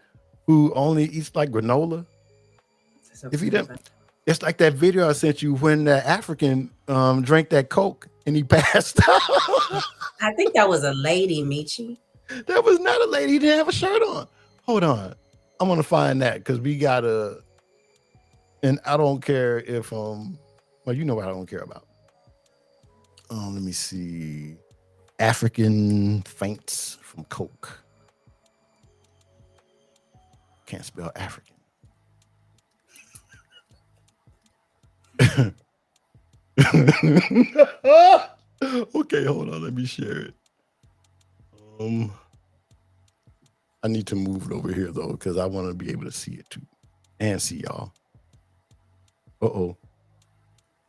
Speaker 1: who only eats like granola? If he didn't, it's like that video I sent you when the African drank that Coke and he passed out.
Speaker 2: I think that was a lady, Michi.
Speaker 1: That was not a lady. He didn't have a shirt on. Hold on. I want to find that because we gotta. And I don't care if well, you know what I don't care about. Let me see. African faints from Coke. Can't spell African. Okay, hold on. Let me share it. I need to move it over here though, because I want to be able to see it too and see y'all.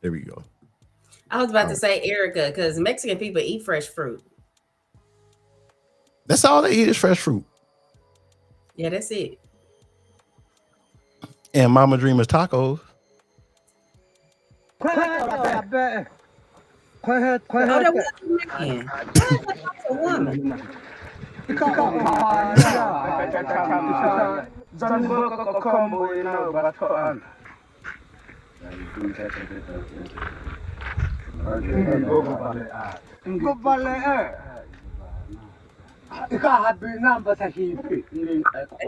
Speaker 1: There we go.
Speaker 2: I was about to say Erica, because Mexican people eat fresh fruit.
Speaker 1: That's all they eat is fresh fruit.
Speaker 2: Yeah, that's it.
Speaker 1: And Mama Dreamer's tacos.
Speaker 2: A woman. And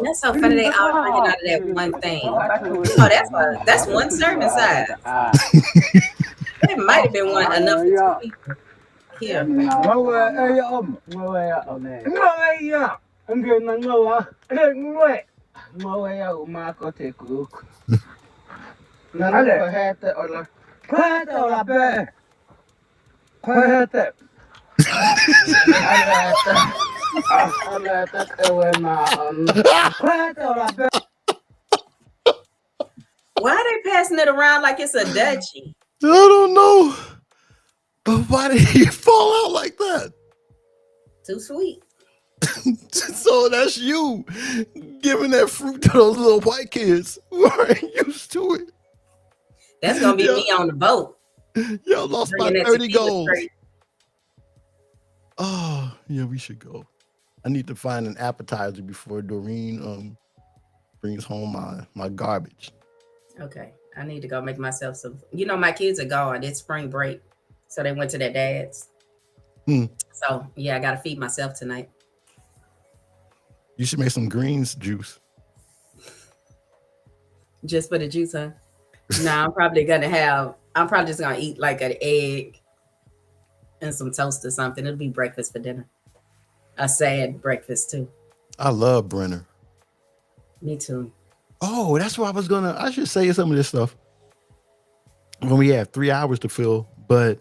Speaker 2: that's so funny. They all drinking out of that one thing. Oh, that's one serving size. It might have been one enough for 2 people. Here. Why are they passing it around like it's a duchy?
Speaker 1: I don't know. But why did he fall out like that?
Speaker 2: Too sweet.
Speaker 1: So that's you giving that fruit to those little white kids who aren't used to it.
Speaker 2: That's going to be me on the boat.
Speaker 1: Y'all lost by 30 goals. Oh, yeah, we should go. I need to find an appetizer before Doreen brings home my garbage.
Speaker 2: Okay. I need to go make myself some. My kids are gone. It's spring break. So they went to their dad's. So, yeah, I got to feed myself tonight.
Speaker 1: You should make some greens juice.
Speaker 2: Just for the juice, huh? No, I'm probably just going to eat like an egg and some toast or something. It'll be breakfast for dinner. A sad breakfast, too.
Speaker 1: I love Brenner.
Speaker 2: Me too.
Speaker 1: Oh, that's why I should say some of this stuff when we have 3 hours to fill. But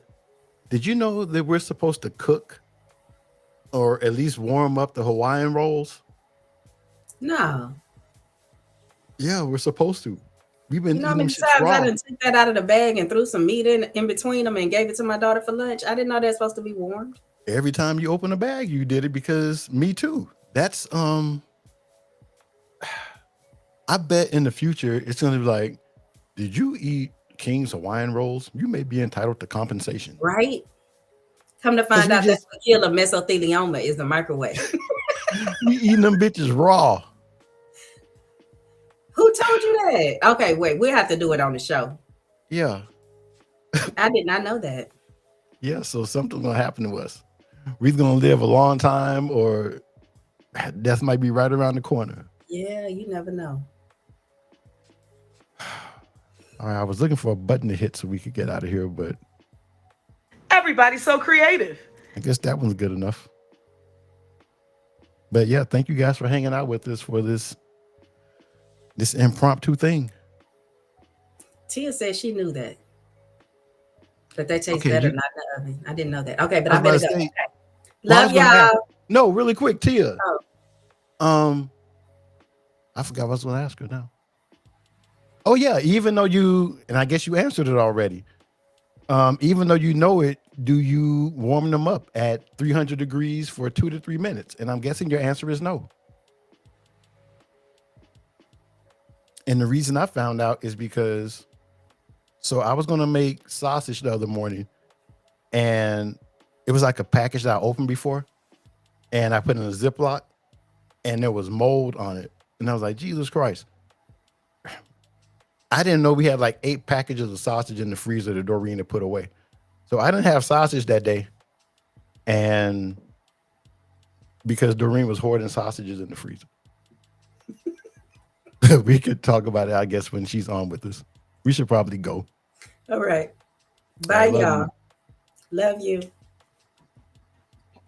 Speaker 1: did you know that we're supposed to cook or at least warm up the Hawaiian rolls?
Speaker 2: No.
Speaker 1: Yeah, we're supposed to. We've been
Speaker 2: You know how
Speaker 1: eating them
Speaker 2: many
Speaker 1: shits
Speaker 2: times I
Speaker 1: raw.
Speaker 2: done took that out of the bag and threw some meat in between them and gave it to my daughter for lunch? I didn't know they're supposed to be warmed.
Speaker 1: Every time you open a bag, you did it because me too. That's I bet in the future it's gonna be like, did you eat King's Hawaiian rolls? You may be entitled to compensation.
Speaker 2: Right? Come to
Speaker 1: 'Cause
Speaker 2: find
Speaker 1: we
Speaker 2: out
Speaker 1: just
Speaker 2: that's what killed mesothelioma is the microwave.
Speaker 1: we eating them bitches raw.
Speaker 2: Who told you that? Okay, wait, we'll have to do it on the show.
Speaker 1: Yeah.
Speaker 2: I did not know that.
Speaker 1: Yeah. So something's gonna happen to us. We're gonna live a long time, or death might be right around the corner.
Speaker 2: Yeah, you never know.
Speaker 1: All right, I was looking for a button to hit so we could get out of here, but
Speaker 7: Everybody's so creative.
Speaker 1: I guess that one's good enough. But yeah, thank you guys for hanging out with us for this impromptu thing.
Speaker 2: Tia said she knew that. But they taste
Speaker 1: Okay,
Speaker 2: better,
Speaker 1: you-
Speaker 2: not the oven. I didn't know that. Okay, but
Speaker 1: I
Speaker 2: I
Speaker 1: was
Speaker 2: better
Speaker 1: about
Speaker 2: go.
Speaker 1: to say-
Speaker 2: Okay.
Speaker 1: Well, I
Speaker 2: Love
Speaker 1: was gonna ask-
Speaker 2: y'all.
Speaker 1: No, really quick, Tia.
Speaker 2: Oh.
Speaker 1: I forgot what I was going to ask her now. Oh yeah, even though you, and I guess you answered it already. Even though you know it, do you warm them up at 300 degrees for 2 to 3 minutes? And I'm guessing your answer is no. And the reason I found out is because, so I was going to make sausage the other morning, and it was like a package that I opened before, and I put it in a Ziploc, and there was mold on it. And I was like, Jesus Christ. I didn't know we had like 8 packages of sausage in the freezer that Doreen had put away. So I didn't have sausage that day. And because Doreen was hoarding sausages in the freezer. We could talk about it, I guess, when she's on with us. We should probably go.
Speaker 2: All right.
Speaker 1: I
Speaker 2: Bye,
Speaker 1: love
Speaker 2: y'all.
Speaker 1: you.
Speaker 2: Love you.